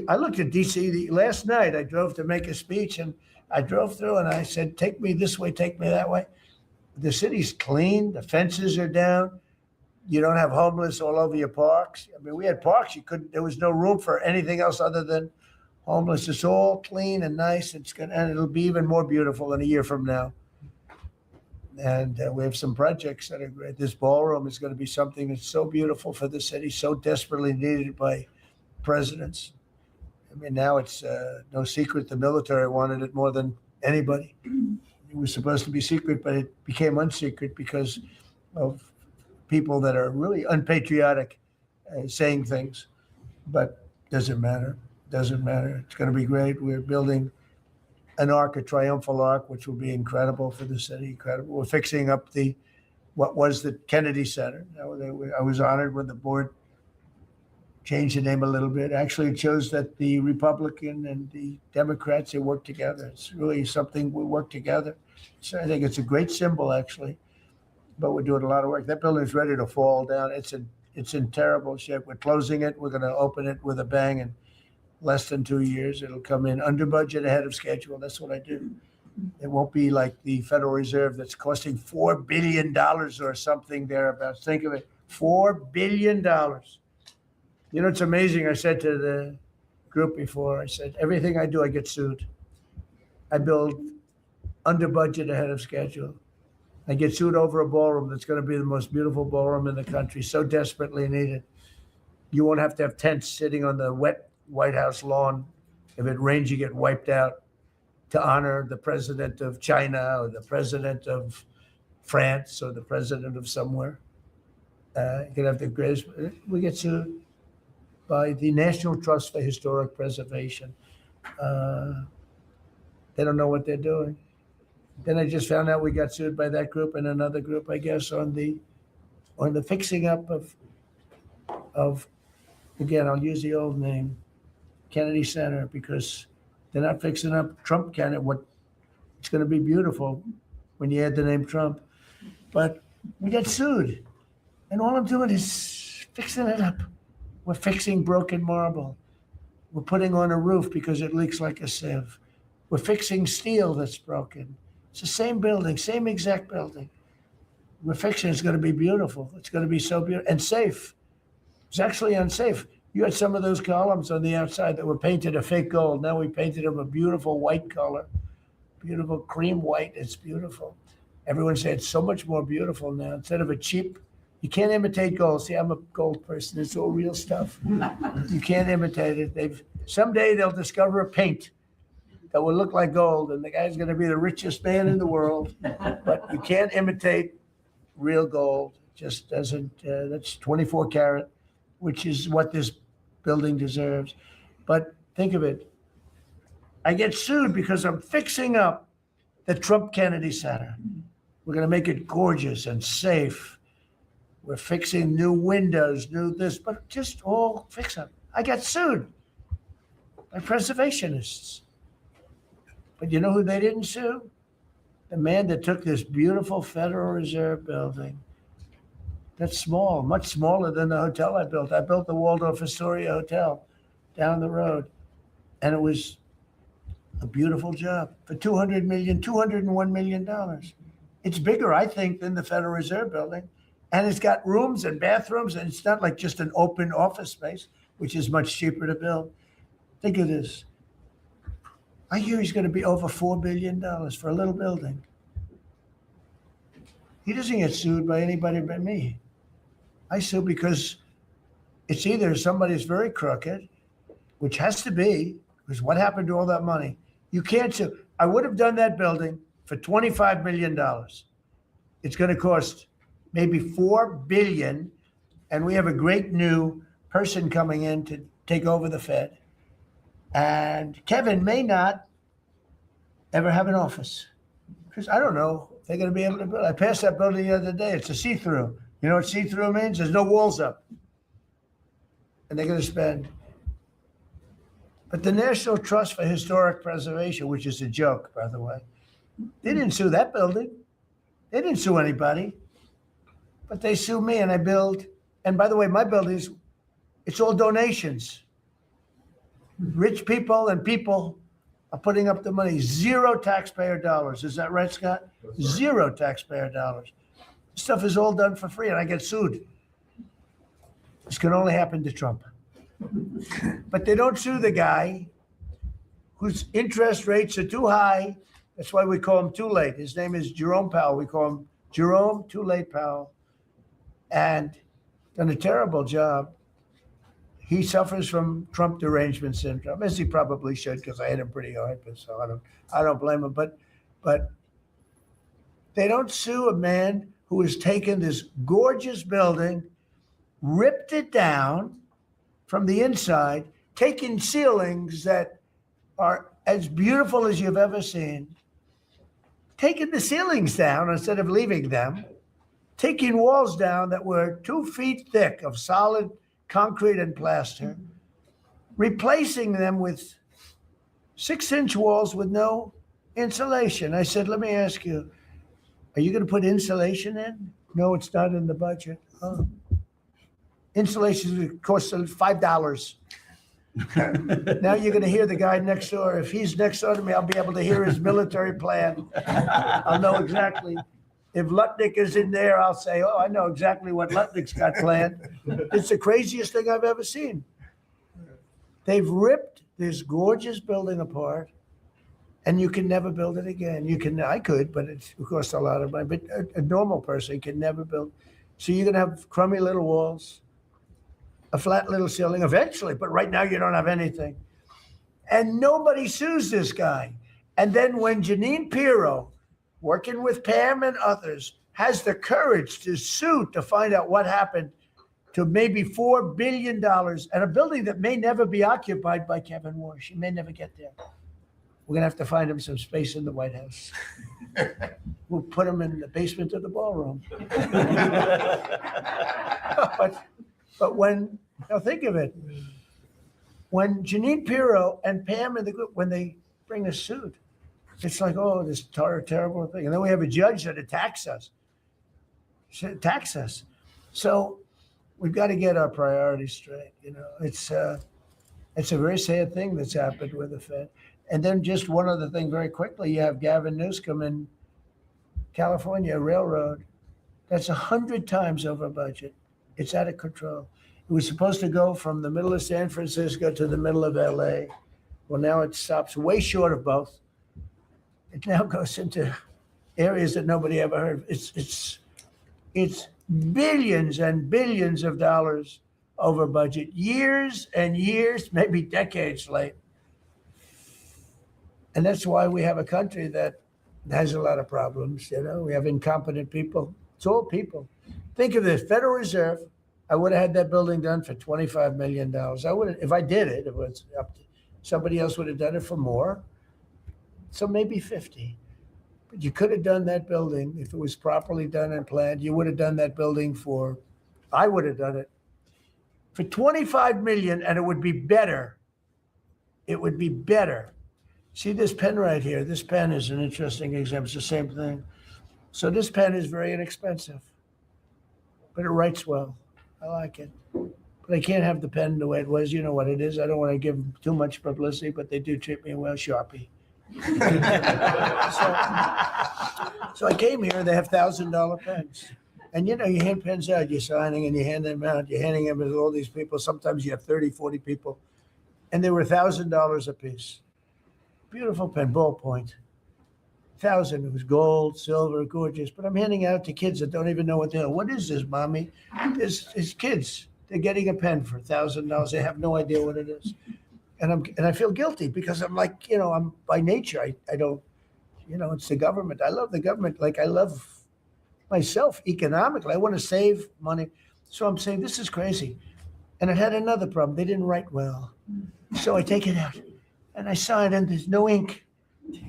I looked at D.C. last night. I drove to make a speech, and I drove through, and I said, take me this way, take me that way. The city's clean. The fences are down. You don't have homeless all over your parks. I mean, we had parks. There was no room for anything else other than homeless. It's all clean and nice. And it'll be even more beautiful in a year from now. And we have some projects that are great. This ballroom is going to be something that's so beautiful for the city, so desperately needed by presidents. I mean, now it's no secret the military wanted it more than anybody. It was supposed to be secret, but it became unsecret because of people that are really unpatriotic saying things. But doesn't matter. Doesn't matter. It's going to be great. We're building an arc, a triumphal arc, which will be incredible for the city. Incredible. We're fixing up what was the Kennedy Center. I was honored when the board changed the name a little bit. Actually, it shows that the Republican and the Democrats, they work together. It's really something we work together. So I think it's a great symbol, actually. But we're doing a lot of work. That building is ready to fall down. It's in terrible shape. We're closing it. We're going to open it with a bang, and less than 2 years. It'll come in under budget, ahead of schedule. That's what I do. It won't be like the Federal Reserve that's costing $4 billion or something thereabouts. Think of it, $4 billion. You know, it's amazing. I said to the group before, I said, everything I do, I get sued. I build under budget, ahead of schedule. I get sued over a ballroom that's going to be the most beautiful ballroom in the country, so desperately needed. You won't have to have tents sitting on the wet White House lawn. If it rains, you get wiped out, to honor the president of China or the president of France or the president of somewhere. You can have the greatest. We get sued by the National Trust for Historic Preservation. They don't know what they're doing. Then I just found out we got sued by that group and another group, I guess, on the fixing up of again, I'll use the old name, Kennedy Center, because they're not fixing up Trump Kennedy. It's going to be beautiful when you add the name Trump, but we get sued, and all I'm doing is fixing it up. We're fixing broken marble. We're putting on a roof because it leaks like a sieve. We're fixing steel that's broken. It's the same building, same exact building. We're fixing it's going to be beautiful. It's going to be so beautiful and safe. It's actually unsafe. You had some of those columns on the outside that were painted a fake gold. Now we painted them a beautiful white color, beautiful cream white. It's beautiful. Everyone said it's so much more beautiful now. Instead of a cheap, you can't imitate gold. See, I'm a gold person. It's all real stuff. You can't imitate it. Someday they'll discover a paint that will look like gold, and the guy's going to be the richest man in the world. But you can't imitate real gold. It just doesn't. That's 24 karat, which is what this building deserves. But think of it. I get sued because I'm fixing up the Trump Kennedy Center. We're going to make it gorgeous and safe. We're fixing new windows, new this, but just all fix up. I got sued by preservationists. But you know who they didn't sue? The man that took this beautiful Federal Reserve building. That's small, much smaller than the hotel I built. I built the Waldorf Astoria Hotel down the road. And it was a beautiful job for $201 million. It's bigger, I think, than the Federal Reserve building. And it's got rooms and bathrooms, and it's not like just an open office space, which is much cheaper to build. Think of this. I hear he's going to be over $4 billion for a little building. He doesn't get sued by anybody but me. I sue because it's either somebody's very crooked, which has to be, because what happened to all that money? You can't sue. I would have done that building for $25 million. It's going to cost maybe $4 billion, and we have a great new person coming in to take over the Fed. And Kevin may not ever have an office, because I don't know if they're going to be able to build. I passed that building the other day. It's a see-through. You know what see-through means? There's no walls up. And they're going to spend. But the National Trust for Historic Preservation, which is a joke, by the way, they didn't sue that building. They didn't sue anybody. But they sue me, and I build. And by the way, my buildings, it's all donations. Rich people and people are putting up the money. Zero taxpayer dollars. Is that right, Scott? Zero taxpayer dollars. Stuff is all done for free, and I get sued. This can only happen to Trump. But they don't sue the guy whose interest rates are too high. That's why we call him Too Late. His name is Jerome Powell. We call him Jerome Too Late Powell. And done a terrible job. He suffers from Trump derangement syndrome, as he probably should, because I hit him pretty hard. But so I don't blame him. But they don't sue a man who has taken this gorgeous building, ripped it down from the inside, taken ceilings that are as beautiful as you've ever seen, taken the ceilings down instead of leaving them, taking walls down that were 2 feet thick of solid concrete and plaster, replacing them with 6-inch walls with no insulation. I said, let me ask you, are you going to put insulation in? No, it's not in the budget. Oh. Insulation costs $5. Now you're gonna hear the guy next door. If he's next door to me, I'll be able to hear his military plan. I'll know exactly. If Lutnick is in there, I'll say, oh, I know exactly what Lutnick's got planned. It's the craziest thing I've ever seen. They've ripped this gorgeous building apart, and you can never build it again. I could, but it costs a lot of money. But a normal person can never build. So you're gonna have crummy little walls, a flat little ceiling eventually, but right now you don't have anything. And nobody sues this guy. And then when Janine Pirro, working with Pam and others, has the courage to sue to find out what happened to maybe $4 billion and a building that may never be occupied by Kevin Warsh. He may never get there. We're gonna have to find him some space in the White House. We'll put him in the basement of the ballroom. But when, now think of it, when Janine Pirro and Pam and the group, when they bring a suit, it's like, oh, this terrible thing. And then we have a judge that attacks us. So we've got to get our priorities straight. It's a very sad thing that's happened with the Fed. And then just one other thing very quickly, you have Gavin Newsom in California Railroad. That's 100 times over budget. It's out of control. It was supposed to go from the middle of San Francisco to the middle of LA. Well, now it stops way short of both. It now goes into areas that nobody ever heard of. It's billions and billions of dollars over budget, years and years, maybe decades late. And that's why we have a country that has a lot of problems. We have incompetent people. It's all people. Think of this, Federal Reserve. I would have had that building done for $25 million. I would, if I did it, it was up to, somebody else would have done it for more. So maybe 50. But you could have done that building if it was properly done and planned. You would have done that building I would have done it for $25 million, and it would be better. It would be better. See this pen right here? This pen is an interesting example. It's the same thing. So this pen is very inexpensive, but it writes well. I like it. But I can't have the pen the way it was. You know what it is. I don't want to give too much publicity, but they do treat me well, Sharpie. So I came here, they have $1,000 pens. And you hand pens out, you're signing and you hand them out, you're handing them to all these people. Sometimes you have 30, 40 people. And they were $1,000 a piece. Beautiful pen, ballpoint. 1,000, it was gold, silver, gorgeous. But I'm handing out to kids that don't even know what the hell. What is this, mommy? It's kids. They're getting a pen for $1,000. They have no idea what it is. And I feel guilty because I'm like, I'm by nature, I don't, it's the government. I love the government like I love myself economically. I want to save money. So I'm saying, this is crazy. And it had another problem. They didn't write well. So I take it out and I sign and there's no ink.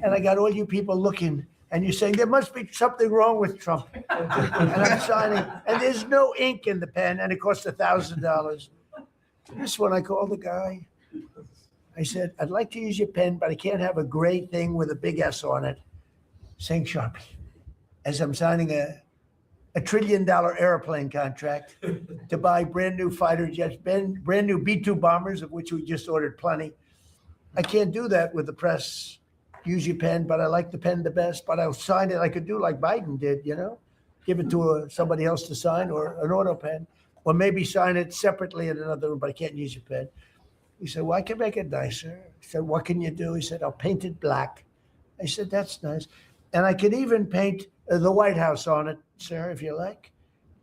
And I got all you people looking and you're saying there must be something wrong with Trump. And I'm signing and there's no ink in the pen and it costs $1,000. This one I called the guy. I said, I'd like to use your pen, but I can't have a gray thing with a big S on it saying Sharpie. As I'm signing a $1 trillion airplane contract to buy brand new fighter jets, brand new B-2 bombers, of which we just ordered plenty. I can't do that with the press. Use your pen, but I like the pen the best, but I'll sign it. I could do like Biden did, give it to somebody else to sign or an auto pen, or maybe sign it separately in another room, but I can't use your pen. He said, well, I can make it nicer. I said, what can you do? He said, I'll paint it black. I said, that's nice. And I could even paint the White House on it, sir, if you like,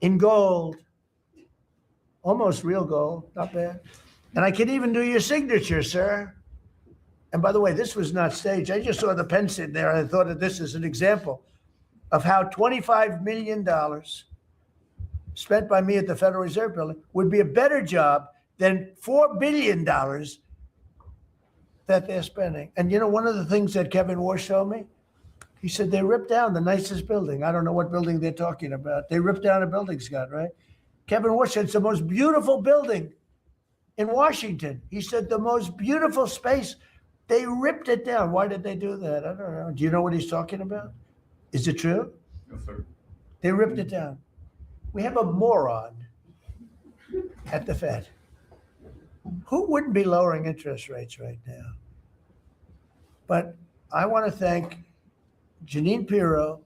in gold, almost real gold, not bad. And I could even do your signature, sir. And by the way, this was not staged. I just saw the pen sitting there and I thought of this as an example of how $25 million spent by me at the Federal Reserve Building would be a better job than $4 billion that they're spending. And one of the things that Kevin Warsh told me, he said they ripped down the nicest building. I don't know what building they're talking about. They ripped down a building, Scott, right? Kevin Warsh said it's the most beautiful building in Washington. He said the most beautiful space. They ripped it down. Why did they do that? I don't know. Do you know what he's talking about? Is it true? Yes, sir. They ripped it down. We have a moron at the Fed. Who wouldn't be lowering interest rates right now? But I want to thank Janine Pirro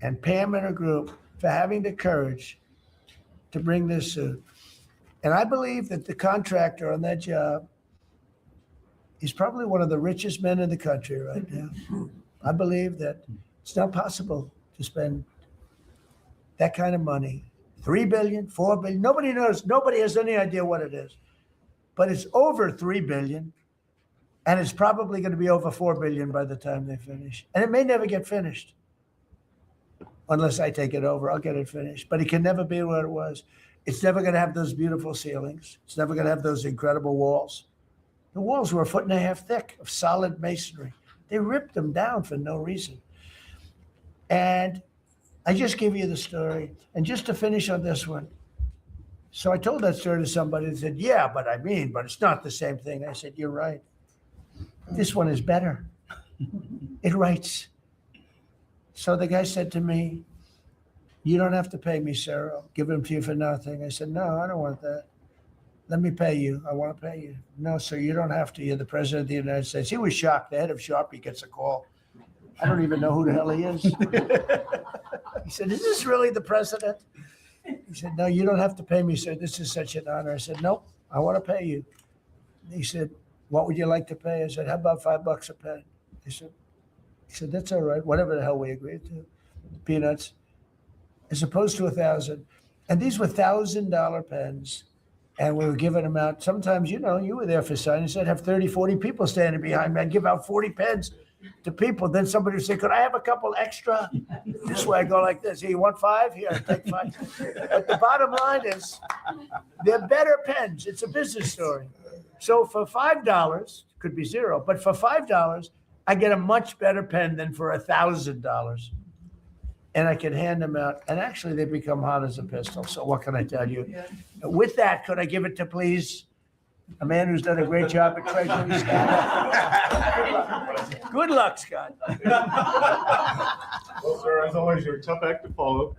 and Pam and her group for having the courage to bring this suit. And I believe that the contractor on that job is probably one of the richest men in the country right now. I believe that it's not possible to spend that kind of money. 3 billion, 4 billion, nobody knows, nobody has any idea what it is. But it's over 3 billion, and it's probably going to be over 4 billion by the time they finish. And it may never get finished. Unless I take it over, I'll get it finished. But it can never be what it was. It's never going to have those beautiful ceilings. It's never going to have those incredible walls. The walls were 1.5 feet thick of solid masonry. They ripped them down for no reason. And I just give you the story. And just to finish on this one. So I told that story to somebody and said, yeah, but it's not the same thing. I said, you're right. This one is better. It writes. So the guy said to me, you don't have to pay me, sir. I'll give them to you for nothing. I said, no, I don't want that. Let me pay you. I want to pay you. No, sir, you don't have to. You're the president of the United States. He was shocked. The head of Sharpie gets a call. I don't even know who the hell he is. He said, is this really the president? He said, no, you don't have to pay me, sir. This is such an honor. I said, nope, I want to pay you. He said, what would you like to pay? I said, how about $5 a pen? He said, that's all right. Whatever the hell we agreed to. Peanuts. As opposed to 1,000. And these were $1,000 pens. And we were giving them out. Sometimes, you were there for signings. I'd have 30, 40 people standing behind me. I'd give out 40 pens to people. Then somebody would say, could I have a couple extra? This way I go like this. Here, you want 5? Here, I take 5. But the bottom line is, they're better pens. It's a business story. So for $5, could be 0, but for $5, I get a much better pen than for $1,000. And I can hand them out. And actually, they become hot as a pistol. So what can I tell you? Yeah. With that, could I give it to, please, a man who's done a great job at Treasury, Scott? Good luck, Scott. Well, sir, as always, you're a tough act to follow.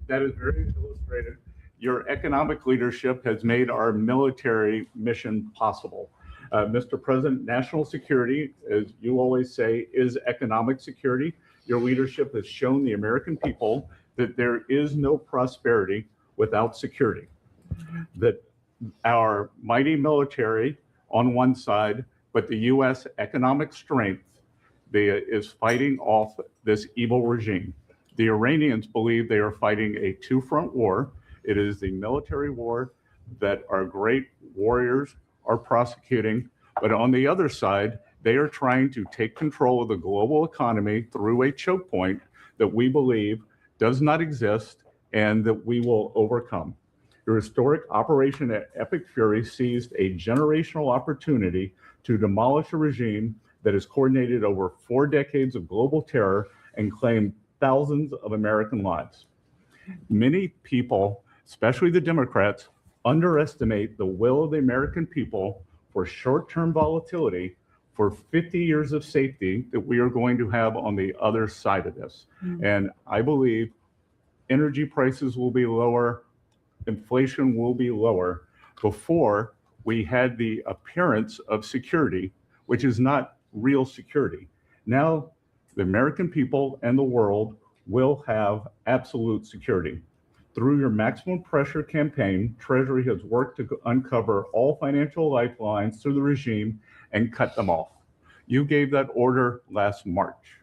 That is very illustrated. Your economic leadership has made our military mission possible. Mr. President, national security, as you always say, is economic security. Your leadership has shown the American people that there is no prosperity without security. That our mighty military on one side, but the U.S. economic strength is fighting off this evil regime. The Iranians believe they are fighting a two-front war. It is the military war that our great warriors are prosecuting, but on the other side, they are trying to take control of the global economy through a choke point that we believe does not exist and that we will overcome. Your historic Operation Epic Fury seized a generational opportunity to demolish a regime that has coordinated over 4 decades of global terror and claimed thousands of American lives. Many people, especially the Democrats, underestimate the will of the American people for short-term volatility for 50 years of safety that we are going to have on the other side of this. And I believe energy prices will be lower, inflation will be lower before we had the appearance of security, which is not real security. Now, the American people and the world will have absolute security. Through your maximum pressure campaign, Treasury has worked to uncover all financial lifelines through the regime and cut them off. You gave that order last March.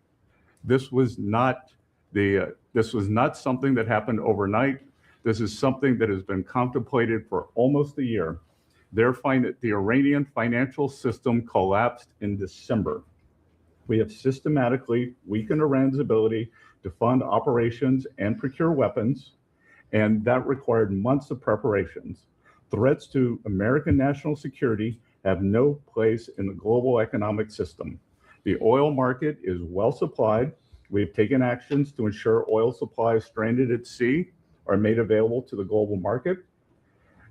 This was not something that happened overnight. This is something that has been contemplated for almost a year. The Iranian financial system collapsed in December. We have systematically weakened Iran's ability to fund operations and procure weapons, and that required months of preparations. Threats to American national security have no place in the global economic system. The oil market is well supplied. We've taken actions to ensure oil supplies stranded at sea are made available to the global market.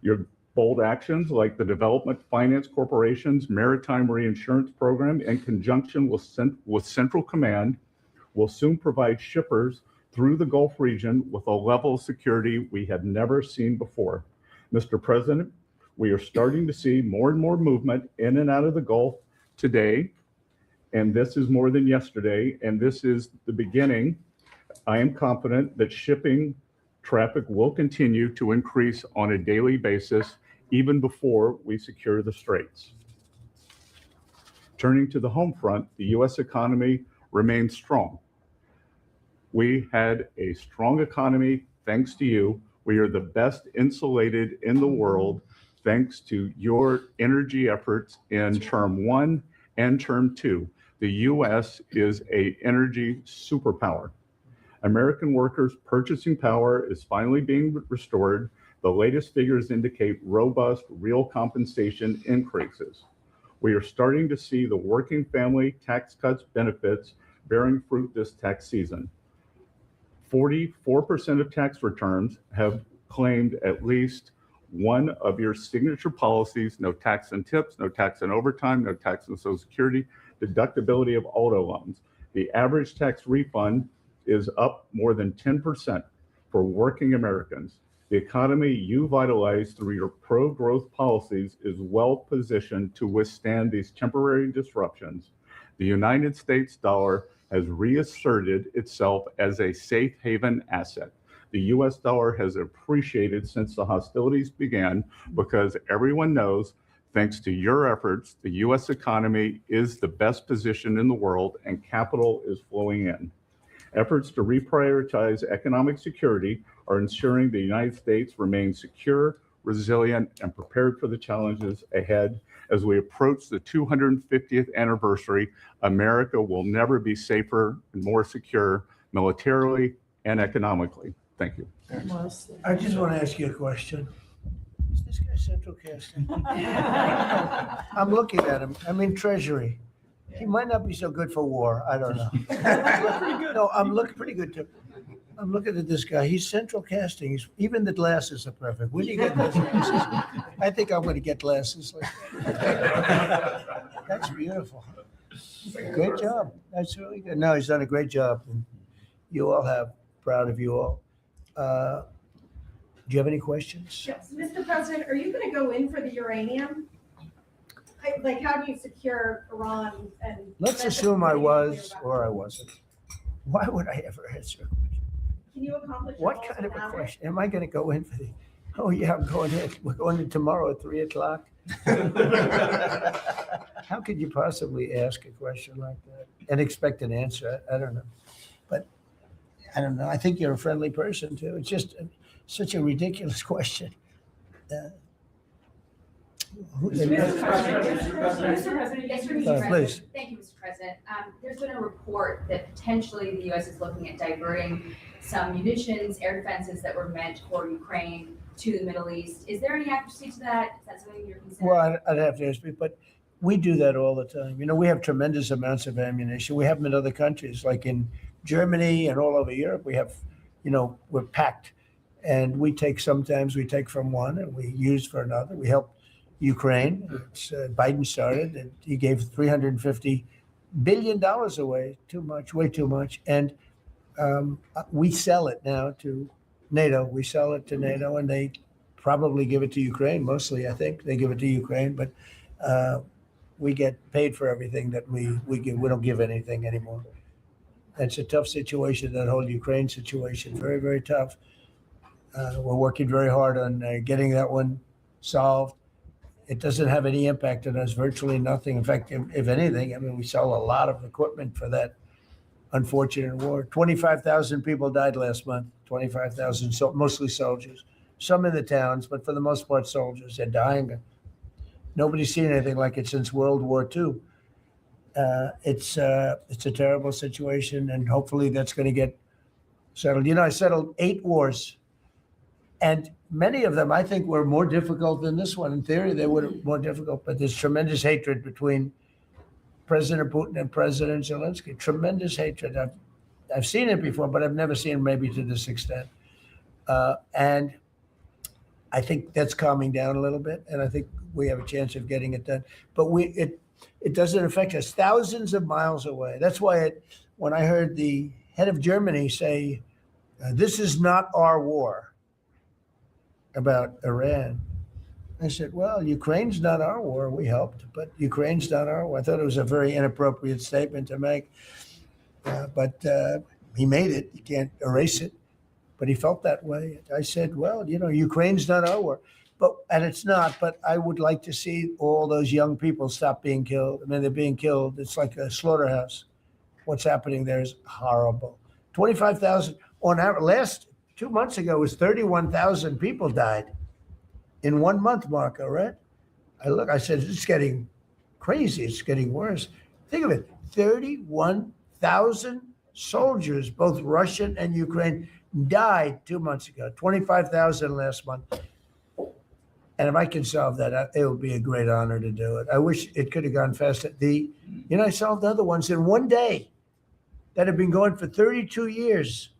Your bold actions like the Development Finance Corporation's Maritime Reinsurance Program in conjunction with Central Command will soon provide shippers through the Gulf region with a level of security we have never seen before. Mr. President, We are starting to see more and more movement in and out of the Gulf today. And this is more than yesterday. And this is the beginning. I am confident that shipping traffic will continue to increase on a daily basis, even before we secure the straits. Turning to the home front, the U.S. economy remains strong. We had a strong economy thanks to you. We are the best insulated in the world thanks to your energy efforts in term 1 and term 2. The U.S. is an energy superpower. American workers' purchasing power is finally being restored. The latest figures indicate robust real compensation increases. We are starting to see the working family tax cuts benefits bearing fruit this tax season. 44% of tax returns have claimed at least one of your signature policies: no tax on tips, no tax on overtime, no tax on Social Security, deductibility of auto loans. The average tax refund is up more than 10% for working Americans. The economy you vitalized through your pro-growth policies is well positioned to withstand these temporary disruptions. The United States dollar has reasserted itself as a safe haven asset. The US dollar has appreciated since the hostilities began because everyone knows, thanks to your efforts, the US economy is the best position in the world and capital is flowing in. Efforts to reprioritize economic security are ensuring the United States remains secure, resilient, and prepared for the challenges ahead. As we approach the 250th anniversary, America will never be safer and more secure militarily and economically. Thank you. I just want to ask you a question. Is this guy central casting? I'm looking at him. I'm in Treasury. He might not be so good for war. I don't know. No, I'm looking pretty good too. I'm looking at this guy. He's central casting. Even the glasses are perfect. Where do you get those glasses? I think I'm going to get glasses like that. That's beautiful. Great job. That's really good. No, he's done a great job. And you all have. Proud of you all. Do you have any questions? Yes, Mr. President, are you going to go in for the uranium? Like, how do you secure Iran and? Let's assume I was or I wasn't. Why would I ever answer a question? Can you accomplish? What kind of a question? Am I going to go in for the, oh yeah, I'm going in. We're going in tomorrow at 3:00. How could you possibly ask a question like that and expect an answer? I don't know. But I don't know. I think you're a friendly person too. It's just such a ridiculous question. Mr. President, yes, Mr. President. Please. Thank you, Mr. President. There's been a report that potentially the U.S. is looking at diverting some munitions, air defenses that were meant for Ukraine to the Middle East. Is there any accuracy to that? Is that something you're considering? Well, I'd have to ask you, but we do that all the time. You know, we have tremendous amounts of ammunition. We have them in other countries, like in Germany and all over Europe. We have, you know, we're packed, and sometimes we take from one and we use for another. We help Ukraine. Biden started, and he gave $350 billion away. Too much, way too much. And we sell it now to NATO. We sell it to NATO, and they probably give it to Ukraine. Mostly, I think they give it to Ukraine, but we get paid for everything that we give. We don't give anything anymore. It's a tough situation, that whole Ukraine situation. Very, very tough. We're working very hard on getting that one solved. It doesn't have any impact on us, virtually nothing. In fact, if anything, I mean, we sell a lot of equipment for that unfortunate war. 25,000 people died last month, 25,000, so mostly soldiers. Some in the towns, but for the most part, soldiers. They're dying. Nobody's seen anything like it since World War II. It's a terrible situation, and hopefully that's going to get settled. You know, I settled 8 wars, and many of them I think were more difficult than this one. In theory, they were more difficult, but there's tremendous hatred between President Putin and President Zelensky. Tremendous hatred. I've seen it before, but I've never seen it maybe to this extent. And I think that's calming down a little bit, and I think we have a chance of getting it done. But it doesn't affect us thousands of miles away. That's why when I heard the head of Germany say, this is not our war about Iran, I said, well, Ukraine's not our war. We helped, but Ukraine's not our war. I thought it was a very inappropriate statement to make. But he made it. You can't erase it. But he felt that way. I said, well, Ukraine's not our war. And it's not. But I would like to see all those young people stop being killed. I mean, they're being killed. It's like a slaughterhouse. What's happening there is horrible. 25,000 on average. Last 2 months ago was 31,000 people died in 1 month, Marco, right? I said, it's getting crazy. It's getting worse. Think of it. 31,000 soldiers, both Russian and Ukraine, died 2 months ago. 25,000 last month. And if I can solve that, it would be a great honor to do it. I wish it could have gone faster. I solved other ones in 1 day that have been going for 32 years.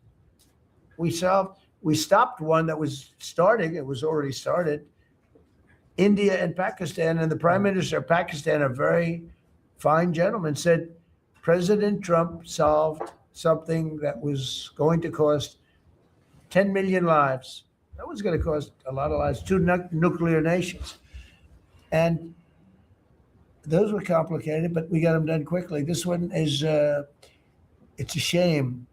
We stopped one that was starting. It was already started. India and Pakistan, and the Prime Minister of Pakistan, a very fine gentleman, said President Trump solved something that was going to cost 10 million lives. That was going to cost a lot of lives, 2 nuclear nations. And those were complicated, but we got them done quickly. This one is, it's a shame.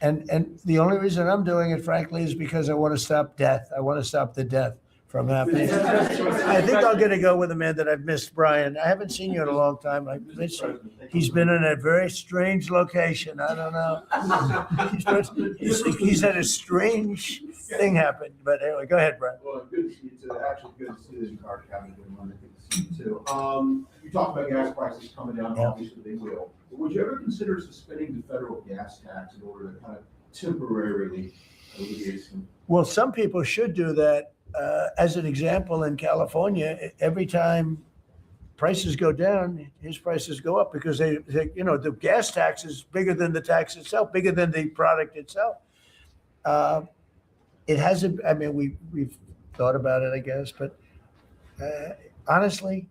And the only reason I'm doing it, frankly, is because I want to stop death. I want to stop the death from happening. I think I'm going to go with a man that I've missed, Brian. I haven't seen you in a long time. I miss you. He's been in a very strange location. I don't know. He's had a strange thing happen. But anyway, go ahead, Brian. Well, good to see you too. Actually, good to see you in Carter County. Good to see you too. You talked about gas prices coming down. Yeah. Obviously, they will. But would you ever consider suspending the federal gas tax in order to kind of temporarily alleviate some? Well, some people should do that. As an example, in California, every time prices go down, his prices go up because the gas tax is bigger than the tax itself, bigger than the product itself. It hasn't. I mean, we've thought about it, I guess, but honestly,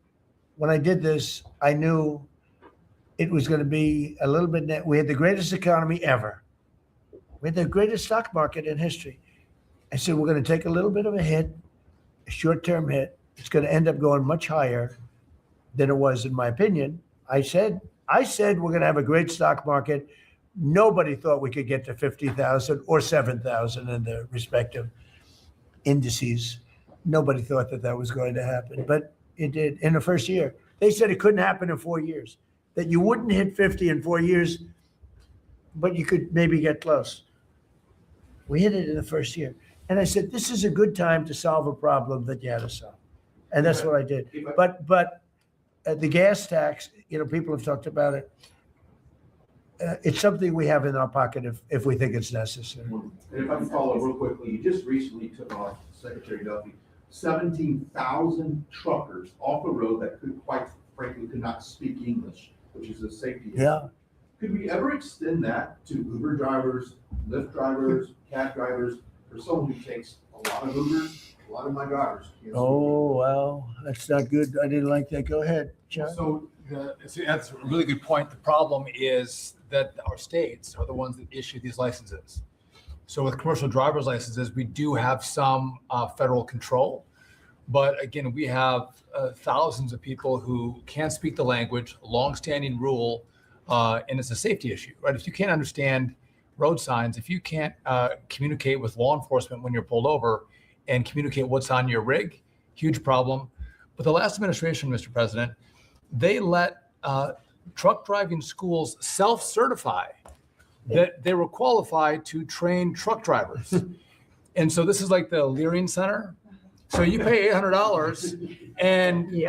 when I did this, I knew it was going to be a little bit. We had the greatest economy ever. We had the greatest stock market in history. I said, we're going to take a little bit of a hit, a short-term hit. It's going to end up going much higher than it was, in my opinion. I said we're going to have a great stock market. Nobody thought we could get to 50,000 or 7,000 in the respective indices. Nobody thought that was going to happen, but it did in the first year. They said it couldn't happen in 4 years, that you wouldn't hit 50 in 4 years, but you could maybe get close. We hit it in the first year. And I said, this is a good time to solve a problem that you had to solve. And that's what I did. But the gas tax, people have talked about it. It's something we have in our pocket if we think it's necessary. And if I can follow real quickly, you just recently took off, Secretary Duffy, 17,000 truckers off the road that quite frankly could not speak English, which is a safety issue. Yeah. Could we ever extend that to Uber drivers, Lyft drivers, cab drivers, or someone who takes a lot of Ubers? A lot of my drivers can't speak Oh, well, that's not good. I didn't like that. Go ahead, John. So that's a really good point. The problem is that our states are the ones that issue these licenses. So with commercial driver's licenses, we do have some federal control. But again, we have thousands of people who can't speak the language, longstanding rule, and it's a safety issue, right? If you can't understand road signs, if you can't communicate with law enforcement when you're pulled over and communicate what's on your rig, huge problem. But the last administration, Mr. President, they let truck driving schools self-certify that they were qualified to train truck drivers. And so this is like the Leering Center. So you pay $800 and you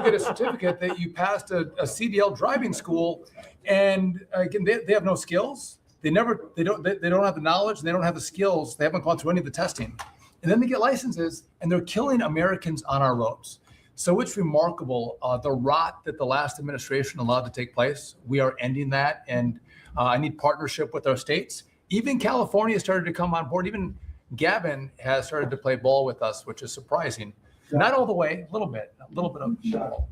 get a certificate that you passed a CDL driving school. And again, they have no skills. They don't have the knowledge and they don't have the skills. They haven't gone through any of the testing. And then they get licenses and they're killing Americans on our roads. So it's remarkable, the rot that the last administration allowed to take place. We are ending that. And I need partnership with our states. Even California started to come on board. Even Gavin has started to play ball with us, which is surprising. Not all the way, a little bit of ball.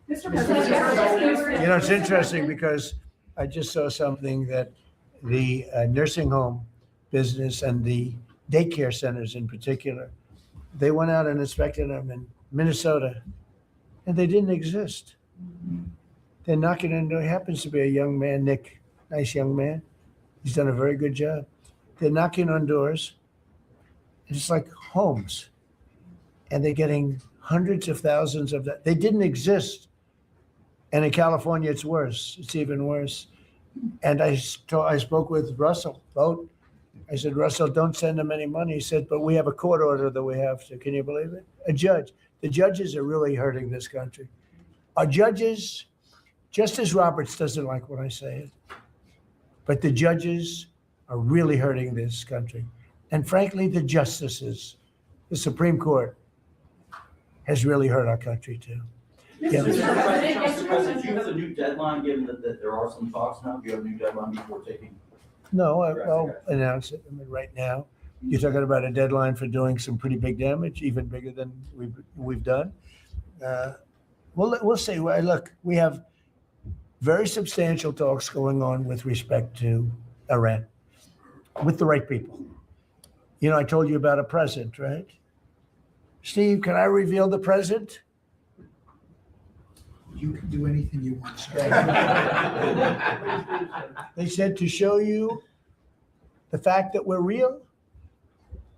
Mr. President. It's interesting because I just saw something that the nursing home business and the daycare centers in particular They went out and inspected them in Minnesota, and they didn't exist. They're knocking on door. He happens to be a young man, Nick, nice young man. He's done a very good job. They're knocking on doors. It's like homes, and they're getting hundreds of thousands of that. They didn't exist. And in California, it's worse. It's even worse. And I spoke with Russell Vogt. I said, Russell, don't send them any money. He said, but we have a court order that we have to. Can you believe it? A judge. The judges are really hurting this country. Our judges, Justice Roberts doesn't like when I say it, but the judges are really hurting this country. And frankly, the justices, the Supreme Court, has really hurt our country too. Yeah. Mr. President, do you have a new deadline, given that there are some talks now? Do you have a new deadline before taking? No, I'll announce it. I mean, right now, you're talking about a deadline for doing some pretty big damage, even bigger than we've done. We'll see. Well, look, we have very substantial talks going on with respect to Iran, with the right people. You know, I told you about a present, right? Steve, can I reveal the present? You can do anything you want, sir. They said to show you the fact that we're real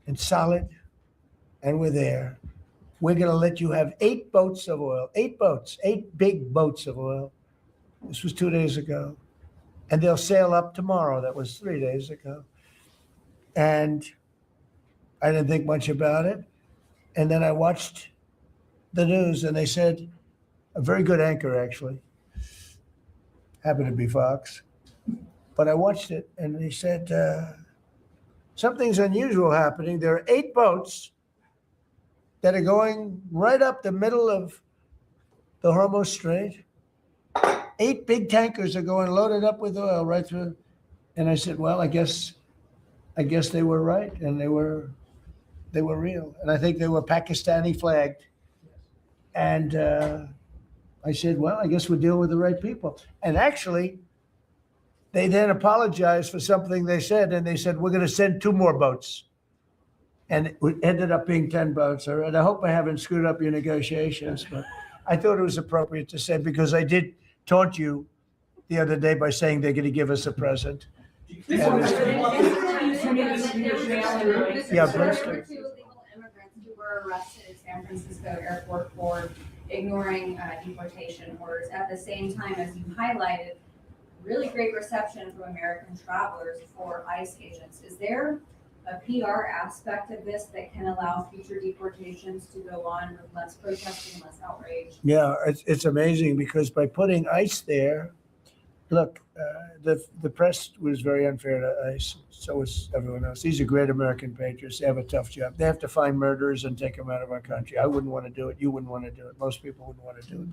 and solid and we're there. We're going to let you have 8 boats of oil, 8 boats, 8 big boats of oil. This was 2 days ago. And they'll sail up tomorrow. That was 3 days ago. And I didn't think much about it. And then I watched the news and they said, a very good anchor, actually, happened to be Fox. But I watched it and they said, something's unusual happening. There are 8 boats that are going right up the middle of the Hormuz Strait. 8 big tankers are going loaded up with oil right through. And I said, well, I guess they were right, and they were real. And I think they were Pakistani flagged. And I said, well, I guess we're dealing with the right people. And actually, they then apologized for something they said, and they said, we're going to send 2 more boats. And it ended up being 10 boats. All right. I hope I haven't screwed up your negotiations, but I thought it was appropriate to say, because I did taunt you the other day by saying they're going to give us a present. Yeah, Brewster. There were 2 illegal immigrants who were arrested at San Francisco airport for ignoring deportation orders. At the same time, as you highlighted, really great reception from American travelers for ICE agents. Is there a PR aspect of this that can allow future deportations to go on with less protesting, less outrage? Yeah, it's amazing because by putting ICE there, look, the press was very unfair to ICE. So was everyone else. These are great American patriots. They have a tough job. They have to find murderers and take them out of our country. I wouldn't want to do it. You wouldn't want to do it. Most people wouldn't want to do it.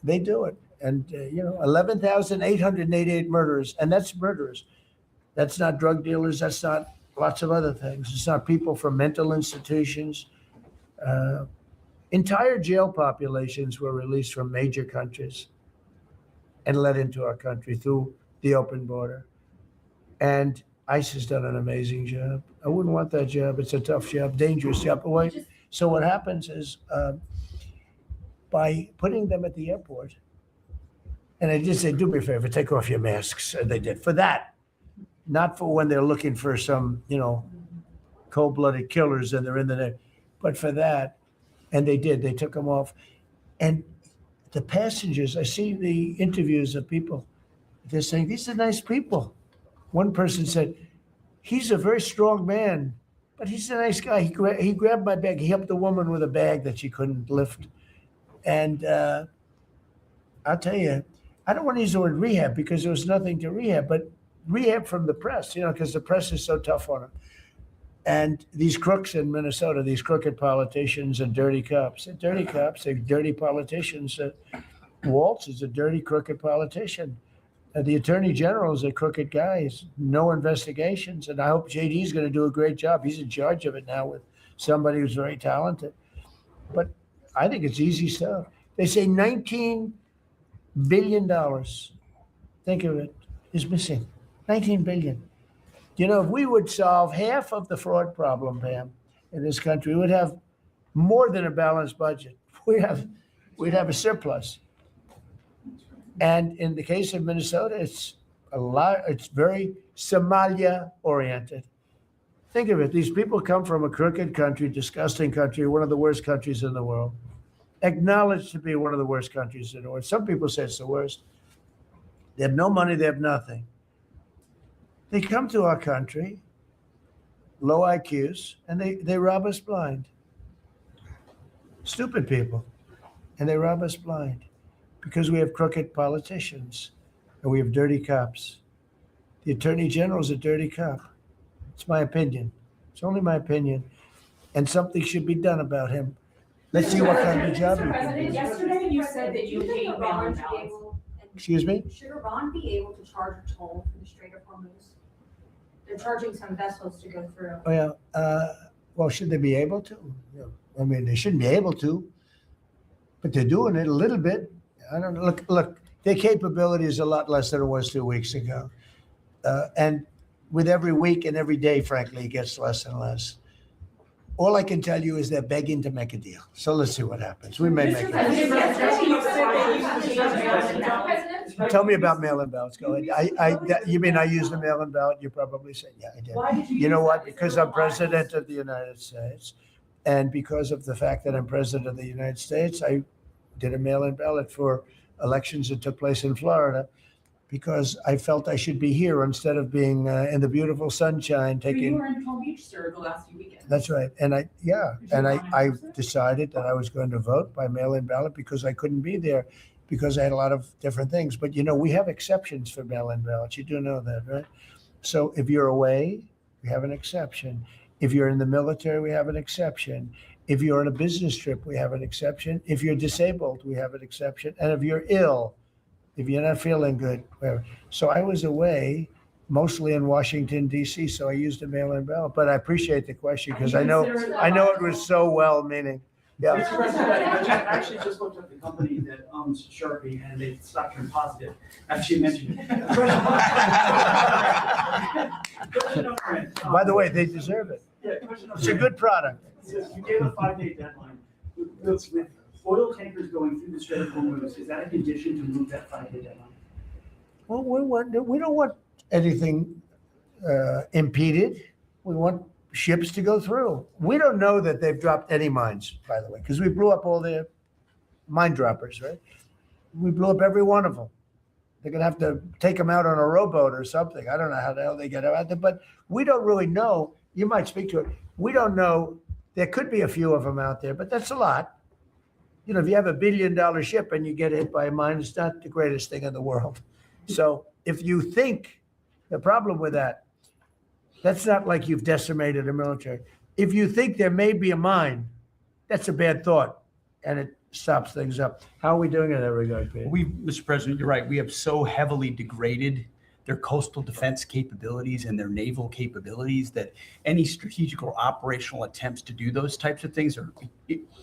They do it. And, 11,888 murderers. And that's murderers. That's not drug dealers. That's not lots of other things. It's not people from mental institutions. Entire jail populations were released from major countries and let into our country through the open border. And ICE has done an amazing job. I wouldn't want that job. It's a tough job, dangerous job. So what happens is by putting them at the airport, and I just say, do me a favor, take off your masks. And they did. For that, not for when they're looking for some, cold-blooded killers and they're in the net, but for that. And they did. They took them off. And the passengers, I see the interviews of people, they're saying, these are nice people. One person said, he's a very strong man, but he's a nice guy. He grabbed my bag. He helped the woman with a bag that she couldn't lift. And I'll tell you, I don't want to use the word rehab because there was nothing to rehab, but rehab from the press, because the press is so tough on them. And these crooks in Minnesota, these crooked politicians and dirty cops, they're dirty politicians. Waltz is a dirty, crooked politician. The attorney general is a crooked guy. He's no investigations. And I hope JD's going to do a great job. He's in charge of it now with somebody who's very talented. But I think it's easy stuff. They say $19 billion, think of it, is missing. $19 billion. If we would solve half of the fraud problem, Pam, in this country, we would have more than a balanced budget. We'd have a surplus. And in the case of Minnesota, it's very Somalia oriented. Think of it. These people come from a crooked country, disgusting country, one of the worst countries in the world, acknowledged to be one of the worst countries in the world. Some people say it's the worst. They have no money, they have nothing. They come to our country, low IQs, and they rob us blind. Stupid people. And they rob us blind because we have crooked politicians and we have dirty cops. The Attorney General's a dirty cop. It's my opinion. It's only my opinion. And something should be done about him. Let's see what kind of job he Mr. can President, do. yesterday you said that you Do you think hate Iran mail-in should be ballots. able- Excuse me? Should Iran be able to charge a toll for the Strait of Hormuz? They're charging some vessels to go through. Oh, yeah. Well, should they be able to? Yeah. I mean, they shouldn't be able to, but they're doing it a little bit. I don't know. Look, their capability is a lot less than it was 2 weeks ago. And with every week and every day, frankly, it gets less and less. All I can tell you is they're begging to make a deal. So let's see what happens. We may make a deal. Tell me about mail-in ballots. Go ahead. You mean I used a mail-in ballot? You probably said, yeah, I did. Why did you You know use what? that? Is Because there a I'm bias? president of the United States, and because of the fact that I'm president of the United States, I did a mail-in ballot for elections that took place in Florida, because I felt I should be here instead of being in the beautiful sunshine You taking. were in Palm Beach, sir, the last few weekends. That's right. And I decided that I was going to vote by mail-in ballot because I couldn't be there because I had a lot of different things. But we have exceptions for mail-in ballots. You do know that, right? So if you're away, we have an exception. If you're in the military, we have an exception. If you're on a business trip, we have an exception. If you're disabled, we have an exception. And if you're ill, if you're not feeling good, whatever. So I was away, mostly in Washington, D.C., so I used a mail-in ballot. But I appreciate the question because I know it was so well-meaning. Yeah. Mr. President, I actually just looked at the company that owns Sharpie and they stopped turned positive after you mentioned it. Question number N. By the way, they deserve it. Yeah, question number It's a N. good product. You gave a 5-day deadline. With oil tankers going through the Strait of Hormuz, is that a condition to move that 5-day deadline? Well, we don't want anything impeded. We want ships to go through. We don't know that they've dropped any mines, by the way, because we blew up all their mine droppers, right? We blew up every one of them. They're going to have to take them out on a rowboat or something. I don't know how the hell they get out there, but we don't really know. You might speak to it. We don't know. There could be a few of them out there, but that's a lot. If you have $1 billion ship and you get hit by a mine, it's not the greatest thing in the world. So if you think the problem with that's not like you've decimated a military. If you think there may be a mine, that's a bad thought, and it stops things up. How are we doing in that regard, Peter? Mr. President, you're right. We have so heavily degraded their coastal defense capabilities and their naval capabilities that any strategic or operational attempts to do those types of things are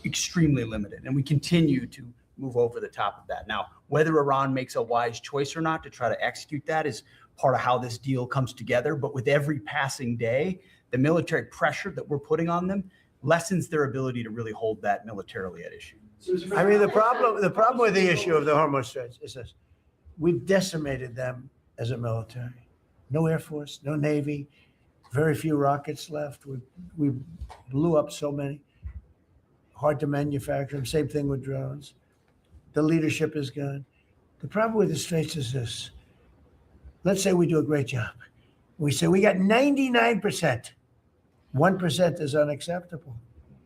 extremely limited. And we continue to move over the top of that. Now, whether Iran makes a wise choice or not to try to execute that is part of how this deal comes together. But with every passing day, the military pressure that we're putting on them lessens their ability to really hold that militarily at issue. I mean, the problem with the issue of the Hormuz Straits is this: we've decimated them as a military. No Air Force, no Navy, very few rockets left. We blew up so many. Hard to manufacture them. Same thing with drones. The leadership is gone. The problem with the Straits is this. Let's say we do a great job. We say we got 99%. 1% is unacceptable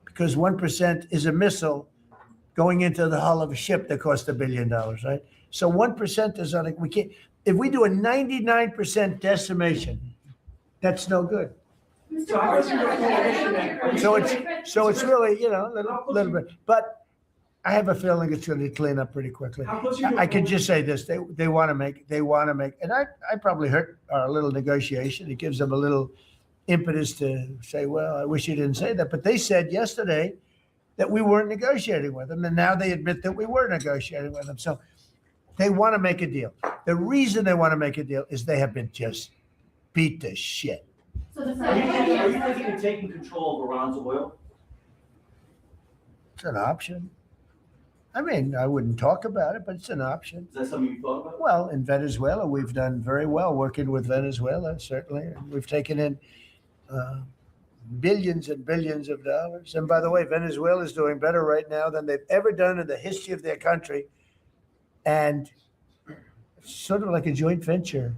because 1% is a missile going into the hull of a ship that cost $1 billion, right? So 1% is we can't. If we do a 99% decimation, that's no good. So it's really a little bit. But I have a feeling it's going to clean up pretty quickly. I can just say this: they want to make, and I probably hurt our little negotiation. It gives them a little impetus to say, well, I wish you didn't say that. But they said yesterday that we weren't negotiating with them, and now they admit that we were negotiating with them. So they want to make a deal. The reason they want to make a deal is they have been just beat to shit. So the Are you thinking of taking control of Iran's oil? It's an option. I mean, I wouldn't talk about it, but it's an option. Is that something you thought about? Well, in Venezuela, we've done very well working with Venezuela, certainly. We've taken in billions and billions of dollars. And by the way, Venezuela is doing better right now than they've ever done in the history of their country. And it's sort of like a joint venture.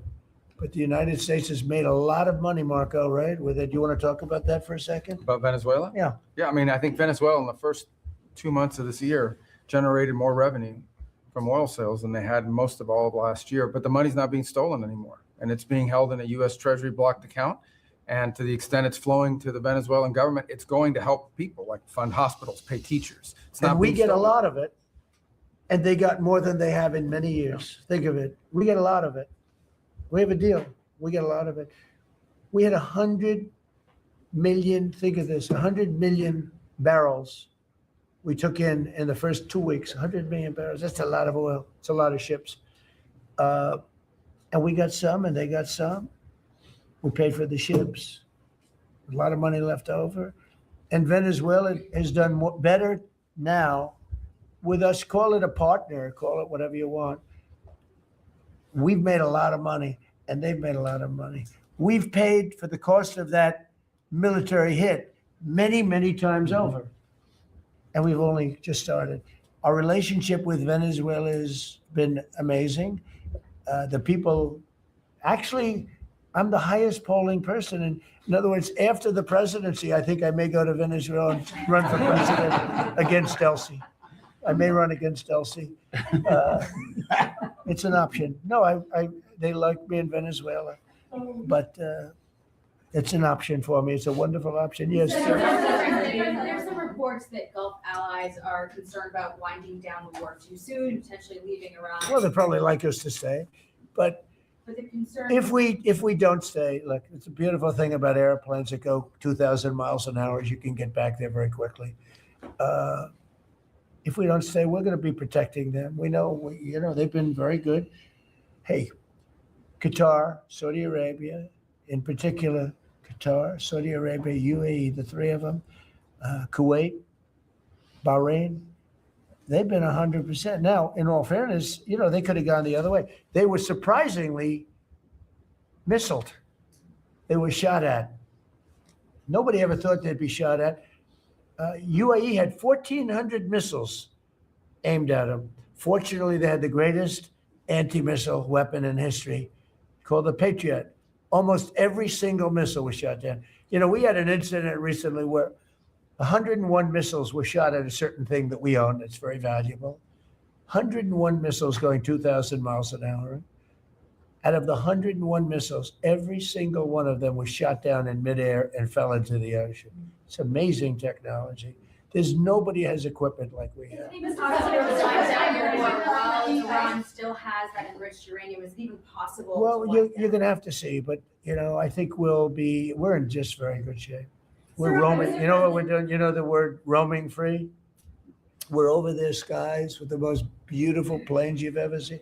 But the United States has made a lot of money, Marco, right? With it. Do you want to talk about that for a second? About Venezuela? Yeah. Yeah, I mean, I think Venezuela in the first 2 months of this year generated more revenue from oil sales than they had most of all of last year. But the money's not being stolen anymore. And it's being held in a U.S. Treasury blocked account. And to the extent it's flowing to the Venezuelan government, it's going to help people, like fund hospitals, pay teachers. It's not And we being get a stolen. lot of it. And they got more than they have in many years. Think of it. We get a lot of it. We have a deal. We get a lot of it. We had 100 million, think of this, 100 million barrels we took in the first 2 weeks. 100 million barrels. That's a lot of oil. It's a lot of ships. And we got some and they got some. We paid for the ships. A lot of money left over. And Venezuela has done better now with us. Call it a partner, call it whatever you want. We've made a lot of money and they've made a lot of money. We've paid for the cost of that military hit many, many times over. And we've only just started. Our relationship with Venezuela has been amazing. The people, actually, I'm the highest polling person. And in other words, after the presidency, I think I may go to Venezuela and run for president against Elsie. I may run against Elsie. It's an option. No, they like me in Venezuela, but it's an option for me. It's a wonderful option. Yes. There's some reports that Gulf allies are concerned about winding down the war too soon, potentially leaving Iran. Well, they probably like us to stay, but But the concern. if we don't stay, look, it's a beautiful thing about airplanes that go 2,000 miles an hour. You can get back there very quickly. If we don't stay, we're going to be protecting them. We know, they've been very good. Hey, Qatar, Saudi Arabia, in particular, Qatar, Saudi Arabia, UAE, the three of them, Kuwait, Bahrain, they've been 100%. Now, in all fairness, they could have gone the other way. They were surprisingly missiled. They were shot at. Nobody ever thought they'd be shot at. UAE had 1,400 missiles aimed at them. Fortunately, they had the greatest anti-missile weapon in history called the Patriot. Almost every single missile was shot down. We had an incident recently where 101 missiles were shot at a certain thing that we own that's very valuable. 101 missiles going 2,000 miles an hour. Out of the 101 missiles, every single one of them was shot down in midair and fell into the ocean. It's amazing technology. There's nobody has equipment like we have. Iran still has that enriched uranium. Is it even possible? Well, you're going to have to see, but I think we're in just very good shape. We're roaming. You know what we're doing? You know the word roaming free? We're over their skies with the most beautiful planes you've ever seen.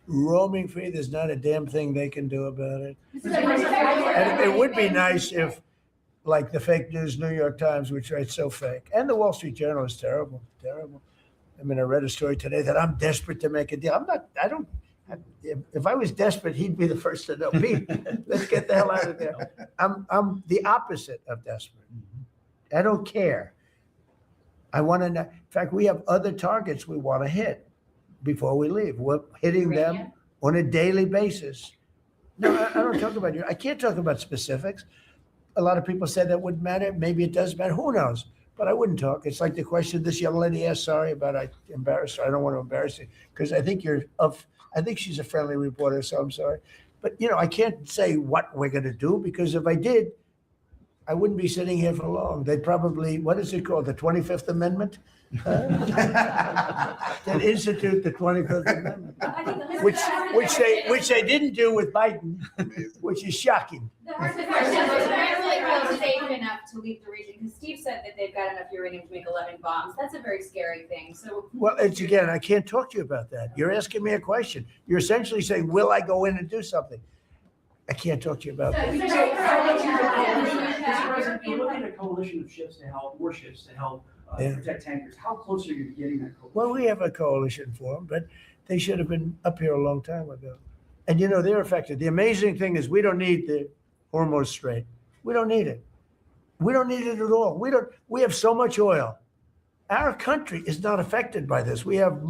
Roaming free. There's not a damn thing they can do about it. And it would be nice if, like the fake news New York Times, which writes so fake, and the Wall Street Journal is terrible, terrible. I mean, I read a story today that I'm desperate to make a deal. If I was desperate, he'd be the first to know. Pete, let's get the hell out of there. I'm the opposite of desperate. I don't care. I want to know. In fact, we have other targets we want to hit before we leave. We're hitting them on a daily basis. No, I don't talk about you. I can't talk about specifics. A lot of people said that wouldn't matter. Maybe it does matter. Who knows? But I wouldn't talk. It's like the question this young lady asked. Sorry about I embarrassed her. I don't want to embarrass you because I think I think she's a friendly reporter, so I'm sorry. But I can't say what we're going to do because if I did, I wouldn't be sitting here for long. They'd probably, what is it called? The 25th Amendment? They'd institute the 25th Amendment, which they didn't do with Biden, which is shocking. The hard feel safe enough to leave the region because Steve said that they've got enough uranium to make 11 bombs. That's a very scary thing. So, well, again, I can't talk to you about that. You're asking me a question. You're essentially saying, will I go in and do something? I can't talk to you about that. Mr. President, we're looking at a coalition of ships to help, warships to help Yeah. protect tankers. How close are you to getting that coalition? Well, we have a coalition for them, but they should have been up here a long time ago. And they're affected. The amazing thing is we don't need the Hormuz Strait. We don't need it. We don't need it at all. We have so much oil. Our country is not affected by this. We have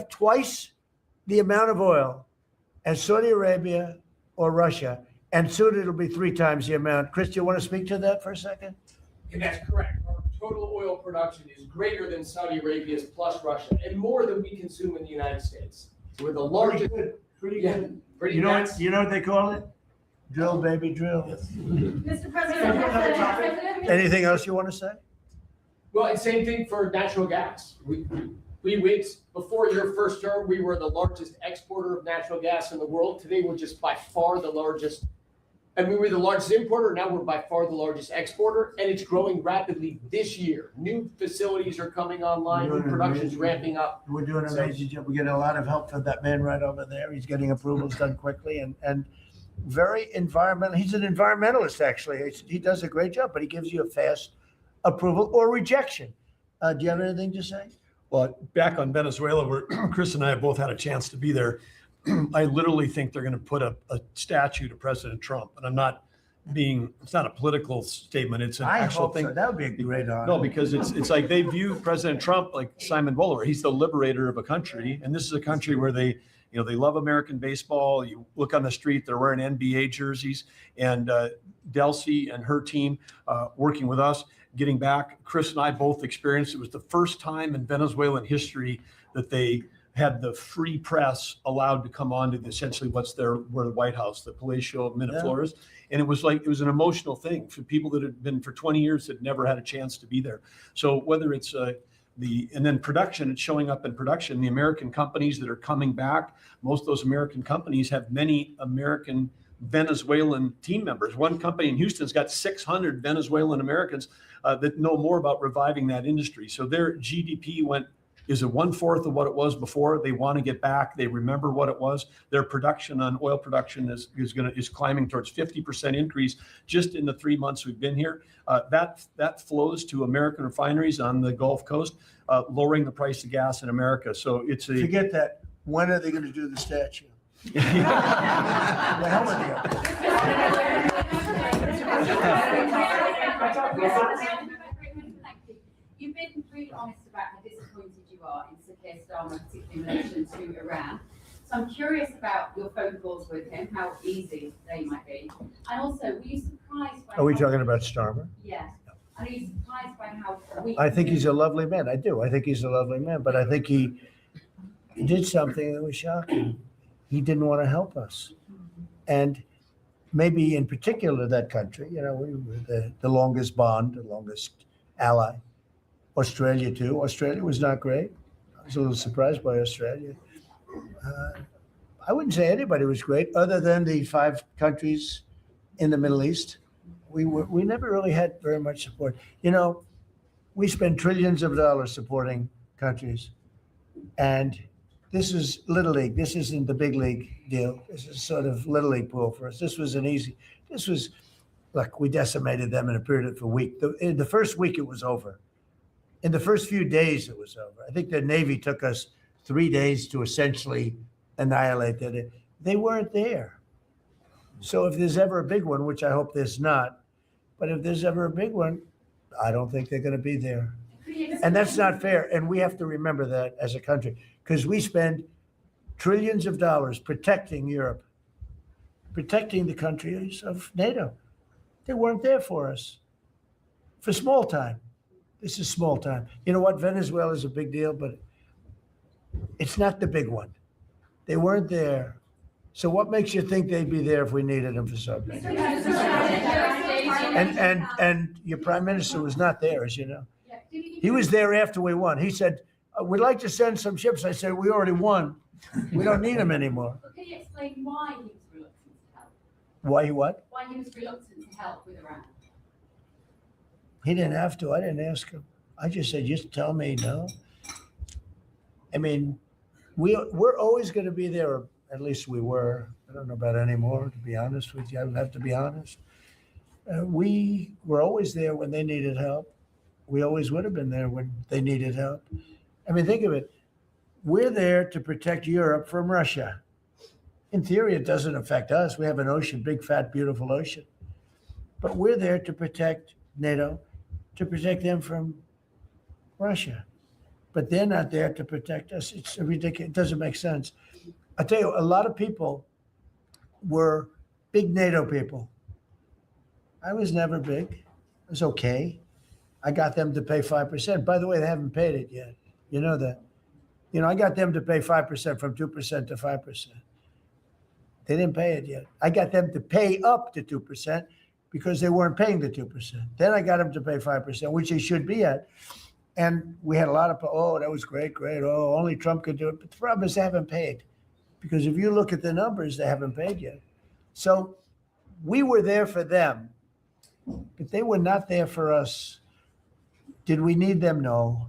twice the amount of oil as Saudi Arabia or Russia, and soon it'll be 3 times the amount. Chris, do you want to speak to that for a second? And that's correct. Our total oil production is greater than Saudi Arabia's plus Russia, and more than we consume in the United States. So we're the largest. Pretty Yeah, good. pretty You nuts. know what they call it? Drill, baby, drill. Mr. President. Anything else you want to say? Well, and same thing for natural gas. Before your first term, we were the largest exporter of natural gas in the world. Today, we're just by far the largest. And we were the largest importer. Now we're by far the largest exporter, and it's growing rapidly this year. New facilities are coming online, new production's ramping up. We're doing an amazing job. We get a lot of help from that man right over there. He's getting approvals done quickly and very environmental. He's an environmentalist, actually. He does a great job, but he gives you a fast approval or rejection. Do you have anything to say? Well, back on Venezuela, where Chris and I have both had a chance to be there, I literally think they're going to put a statue to President Trump. And it's not a political statement. It's an I actual hope thing. so. That would be a great honor. No, because it's like they view President Trump like Simon Bolivar. He's the liberator of a country. And this is a country where they love American baseball. You look on the street, they're wearing NBA jerseys. And Delcy and her team working with us, getting back. Chris and I both experienced, it was the first time in Venezuelan history that they had the free press allowed to come on to essentially where the White House, the Palacio of Miraflores. And it was an emotional thing for people that had been for 20 years that never had a chance to be there. So whether it's and then production, it's showing up in production. The American companies that are coming back, most of those American companies have many American Venezuelan team members. One company in Houston's got 600 Venezuelan Americans that know more about reviving that industry. So their GDP is a 1/4 of what it was before. They want to get back. They remember what it was. Their production on oil production is climbing towards 50% increase just in the 3 months we've been here. That flows to American refineries on the Gulf Coast, lowering the price of gas in America. So it's Forget that. When are they going to do the statue? The hell You've been really honest about how disappointed you are in Sir Keir Starmer, particularly in relation to Iran. So I'm curious about your phone calls with him, how easy they might be. And also, were you surprised by Are we talking about Starmer? Yes. And are you surprised by how weak? I think he's a lovely man. I do. I think he's a lovely man, but I think he did something that was shocking. He didn't want to help us. And maybe in particular that country, we were the longest bond, the longest ally. Australia too. Australia was not great. I was a little surprised by Australia. I wouldn't say anybody was great other than the 5 countries in the Middle East. We never really had very much support. We spend trillions of dollars supporting countries, and this is Little League. This isn't the big league deal. This is sort of Little League pool for us. Look, we decimated them in a period of a week. In the first week, it was over. In the first few days, it was over. I think the Navy took us 3 days to essentially annihilate that. They weren't there. So if there's ever a big one, which I hope there's not, but if there's ever a big one, I don't think they're going to be there. And that's not fair. And we have to remember that as a country, because we spend trillions of dollars protecting Europe, protecting the countries of NATO. They weren't there for us for small time. This is small time. You know what? Venezuela is a big deal, but it's not the big one. They weren't there. So what makes you think they'd be there if we needed them for something? And your prime minister was not there, as you know. He was there after we won. He said, we'd like to send some ships. I said, we already won. We don't need them anymore. But can you explain why he was reluctant to help? Why what? Why he was reluctant to help with Iran? He didn't have to. I didn't ask him. I just said, just tell me no. I mean, we're always going to be there, or at least we were. I don't know about anymore, to be honest with you. I would have to be honest. We were always there when they needed help. We always would have been there when they needed help. I mean, think of it. We're there to protect Europe from Russia. In theory, it doesn't affect us. We have an ocean, big, fat, beautiful ocean. But we're there to protect NATO, to protect them from Russia. But they're not there to protect us. It's ridiculous. It doesn't make sense. I tell you, a lot of people were big NATO people. I was never big. It was okay. I got them to pay 5%. By the way, they haven't paid it yet. You know that. You know, I got them to pay 5% from 2% to 5%. They didn't pay it yet. I got them to pay up to 2% because they weren't paying the 2%. Then I got them to pay 5%, which they should be at. And we had a lot of, oh, that was great, great. Oh, only Trump could do it. But the problem is they haven't paid. Because if you look at the numbers, they haven't paid yet. So we were there for them, but they were not there for us. Did we need them? No.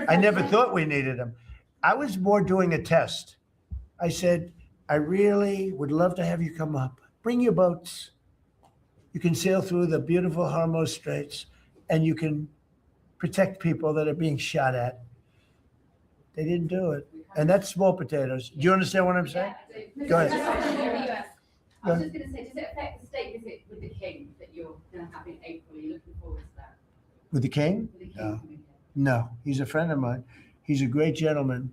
I never thought we needed them. I was more doing a test. I said, I really would love to have you come up. Bring your boats. You can sail through the beautiful Hormuz Straits and you can protect people that are being shot at. They didn't do it. And that's small potatoes. Do you understand what I'm saying? Go ahead. I was just going to say, does it affect the state visit with the king that you're going to have in April? Are you looking forward to that? With the king? With the king No. coming here? No, he's a friend of mine. He's a great gentleman.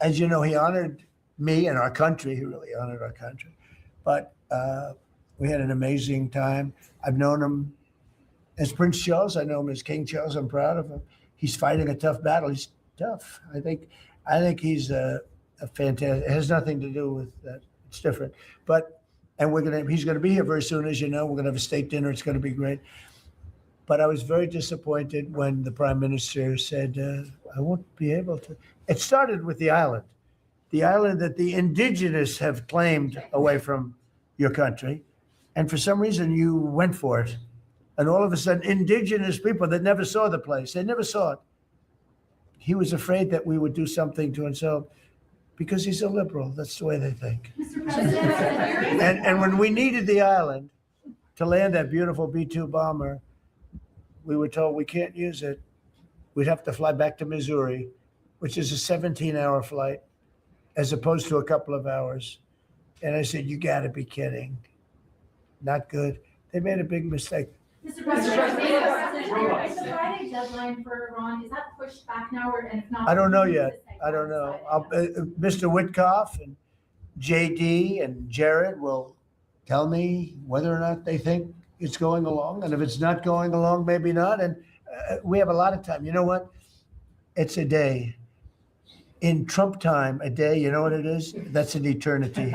As you know, he honored me and our country. He really honored our country. But we had an amazing time. I've known him as Prince Charles. I know him as King Charles. I'm proud of him. He's fighting a tough battle. He's tough. I think he's a fantastic. It has nothing to do with that. It's different. But he's gonna be here very soon, as you know. We're gonna have a state dinner. It's gonna be great. But I was very disappointed when the prime minister said, I won't be able to. It started with the island that the indigenous have claimed away from your country. And for some reason, you went for it. And all of a sudden, indigenous people that never saw the place, they never saw it. He was afraid that we would do something to himself because he's a liberal. That's the way they think. Mr. President, And when we needed the island to land that beautiful B-2 bomber, we were told we can't use it. We'd have to fly back to Missouri, which is a 17-hour flight, as opposed to a couple of hours. And I said, you got to be kidding. Not good. They made a big mistake. Mr. President, is the Friday deadline for Iran, is that pushed back now, or, and if not? I don't know yet. I don't know. Mr. Witkoff and JD and Jared will tell me whether or not they think it's going along. And if it's not going along, maybe not. And we have a lot of time. You know what? It's a day. In Trump time, a day, you know what it is? That's an eternity.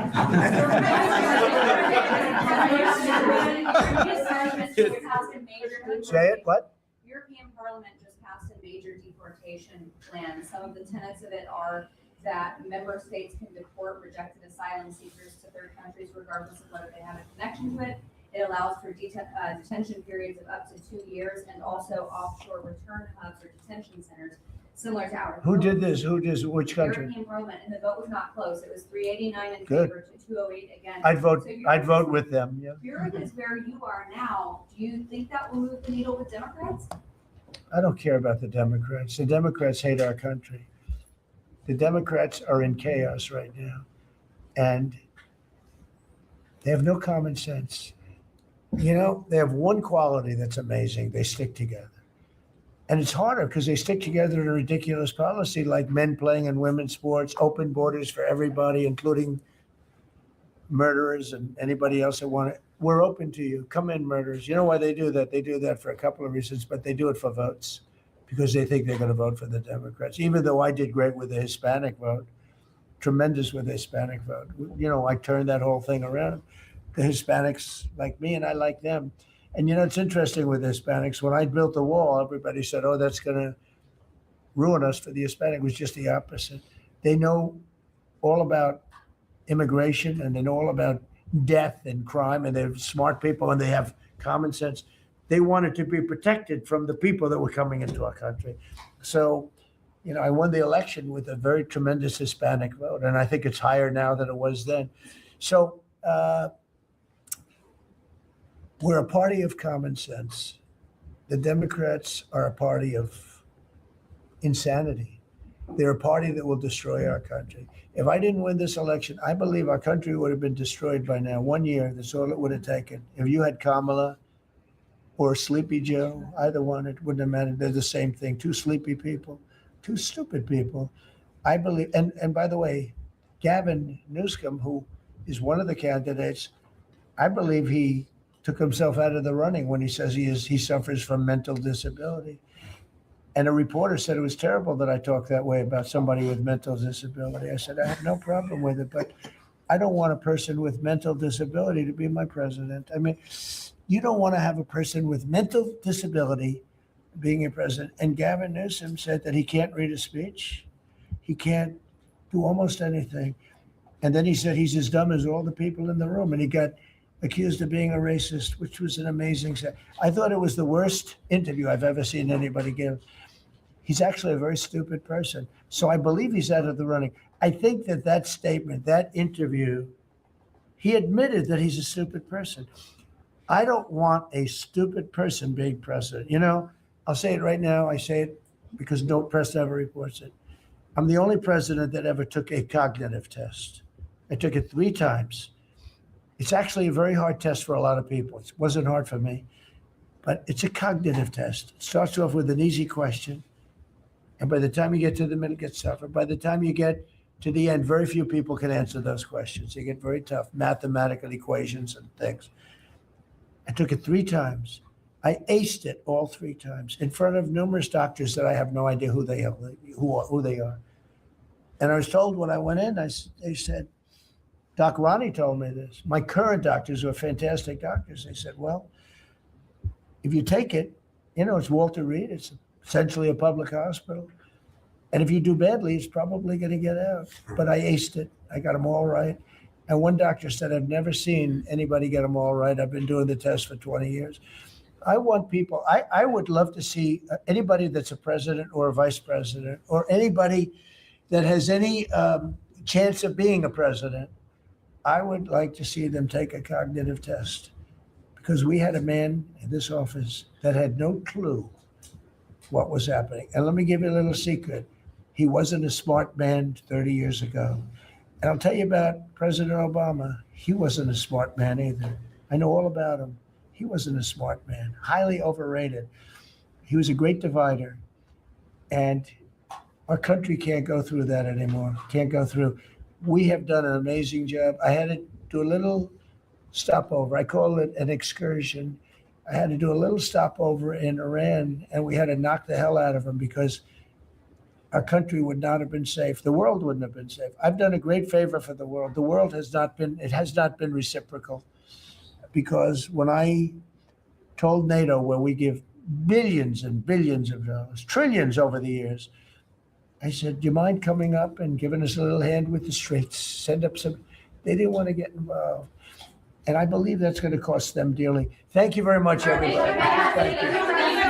Say it, what? European Parliament just passed a major deportation plan. Some of the tenets of it are that member states can deport rejected asylum seekers to third countries regardless of whether they have a connection to it. It allows for detention periods of up to 2 years and also offshore return hubs or detention centers similar to ours. Who did this? Which country? European Parliament, and the vote was not close. It was 389 in Good. favor to 208 against. I'd vote So vote with them, yeah. Europe is where you are now. Do you think that will move the needle with Democrats? I don't care about the Democrats. The Democrats hate our country. The Democrats are in chaos right now. And they have no common sense. You know, they have one quality that's amazing. They stick together. And it's harder because they stick together in a ridiculous policy like men playing in women's sports, open borders for everybody, including murderers and anybody else that want it. We're open to you. Come in, murderers. You know why they do that? They do that for a couple of reasons, but they do it for votes because they think they're going to vote for the Democrats. Even though I did great with the Hispanic vote, tremendous with the Hispanic vote. You know, I turned that whole thing around. The Hispanics like me and I like them. And you know, it's interesting with the Hispanics. When I built the wall, everybody said, oh, that's going to ruin us for the Hispanic. It was just the opposite. They know all about immigration and they know all about death and crime, and they're smart people and they have common sense. They wanted to be protected from the people that were coming into our country. So, you know, I won the election with a very tremendous Hispanic vote, and I think it's higher now than it was then. So We're a party of common sense. The Democrats are a party of insanity. They're a party that will destroy our country. If I didn't win this election, I believe our country would have been destroyed by now. 1 year, that's all it would have taken. If you had Kamala or Sleepy Joe, either one, it wouldn't have mattered. They're the same thing. Two sleepy people, two stupid people. I believe, and by the way, Gavin Newsom, who is one of the candidates, I believe he took himself out of the running when he says he suffers from mental disability. And a reporter said it was terrible that I talked that way about somebody with mental disability. I said, I have no problem with it, but I don't want a person with mental disability to be my president. I mean, you don't want to have a person with mental disability being your president. And Gavin Newsom said that he can't read a speech. He can't do almost anything. And then he said he's as dumb as all the people in the room. And he got accused of being a racist, which was an amazing set. I thought it was the worst interview I've ever seen anybody give. He's actually a very stupid person. So I believe he's out of the running. I think that statement, that interview, he admitted that he's a stupid person. I don't want a stupid person being president. You know, I'll say it right now. I say it because no press ever reports it. I'm the only president that ever took a cognitive test. I took it 3 times. It's actually a very hard test for a lot of people. It wasn't hard for me, but it's a cognitive test. It starts off with an easy question. And by the time you get to the middle, it gets tougher. By the time you get to the end, very few people can answer those questions. They get very tough, mathematical equations and things. I took it 3 times. I aced it all 3 times in front of numerous doctors that I have no idea who they are. And I was told when I went in, they said, Doc Ronnie told me this. My current doctors were fantastic doctors. They said, well, if you take it, you know, it's Walter Reed. It's essentially a public hospital. And if you do badly, it's probably going to get out. But I aced it. I got them all right. And one doctor said, I've never seen anybody get them all right. I've been doing the test for 20 years. I want people, I would love to see anybody that's a president or a vice president or anybody that has any chance of being a president. I would like to see them take a cognitive test, because we had a man in this office that had no clue what was happening. And let me give you a little secret. He wasn't a smart man 30 years ago. And I'll tell you about President Obama. He wasn't a smart man either. I know all about him. He wasn't a smart man, highly overrated. He was a great divider. And our country can't go through that anymore. Can't go through. We have done an amazing job. I had to do a little stopover. I call it an excursion. I had to do a little stopover in Iran, and we had to knock the hell out of them because our country would not have been safe. The world wouldn't have been safe. I've done a great favor for the world. The world has not been reciprocal, because when I told NATO, where we give billions and billions of dollars, trillions over the years, I said, do you mind coming up and giving us a little hand with the streets? Send up some. They didn't want to get involved. And I believe that's going to cost them dearly. Thank you very much, everybody. Thank you.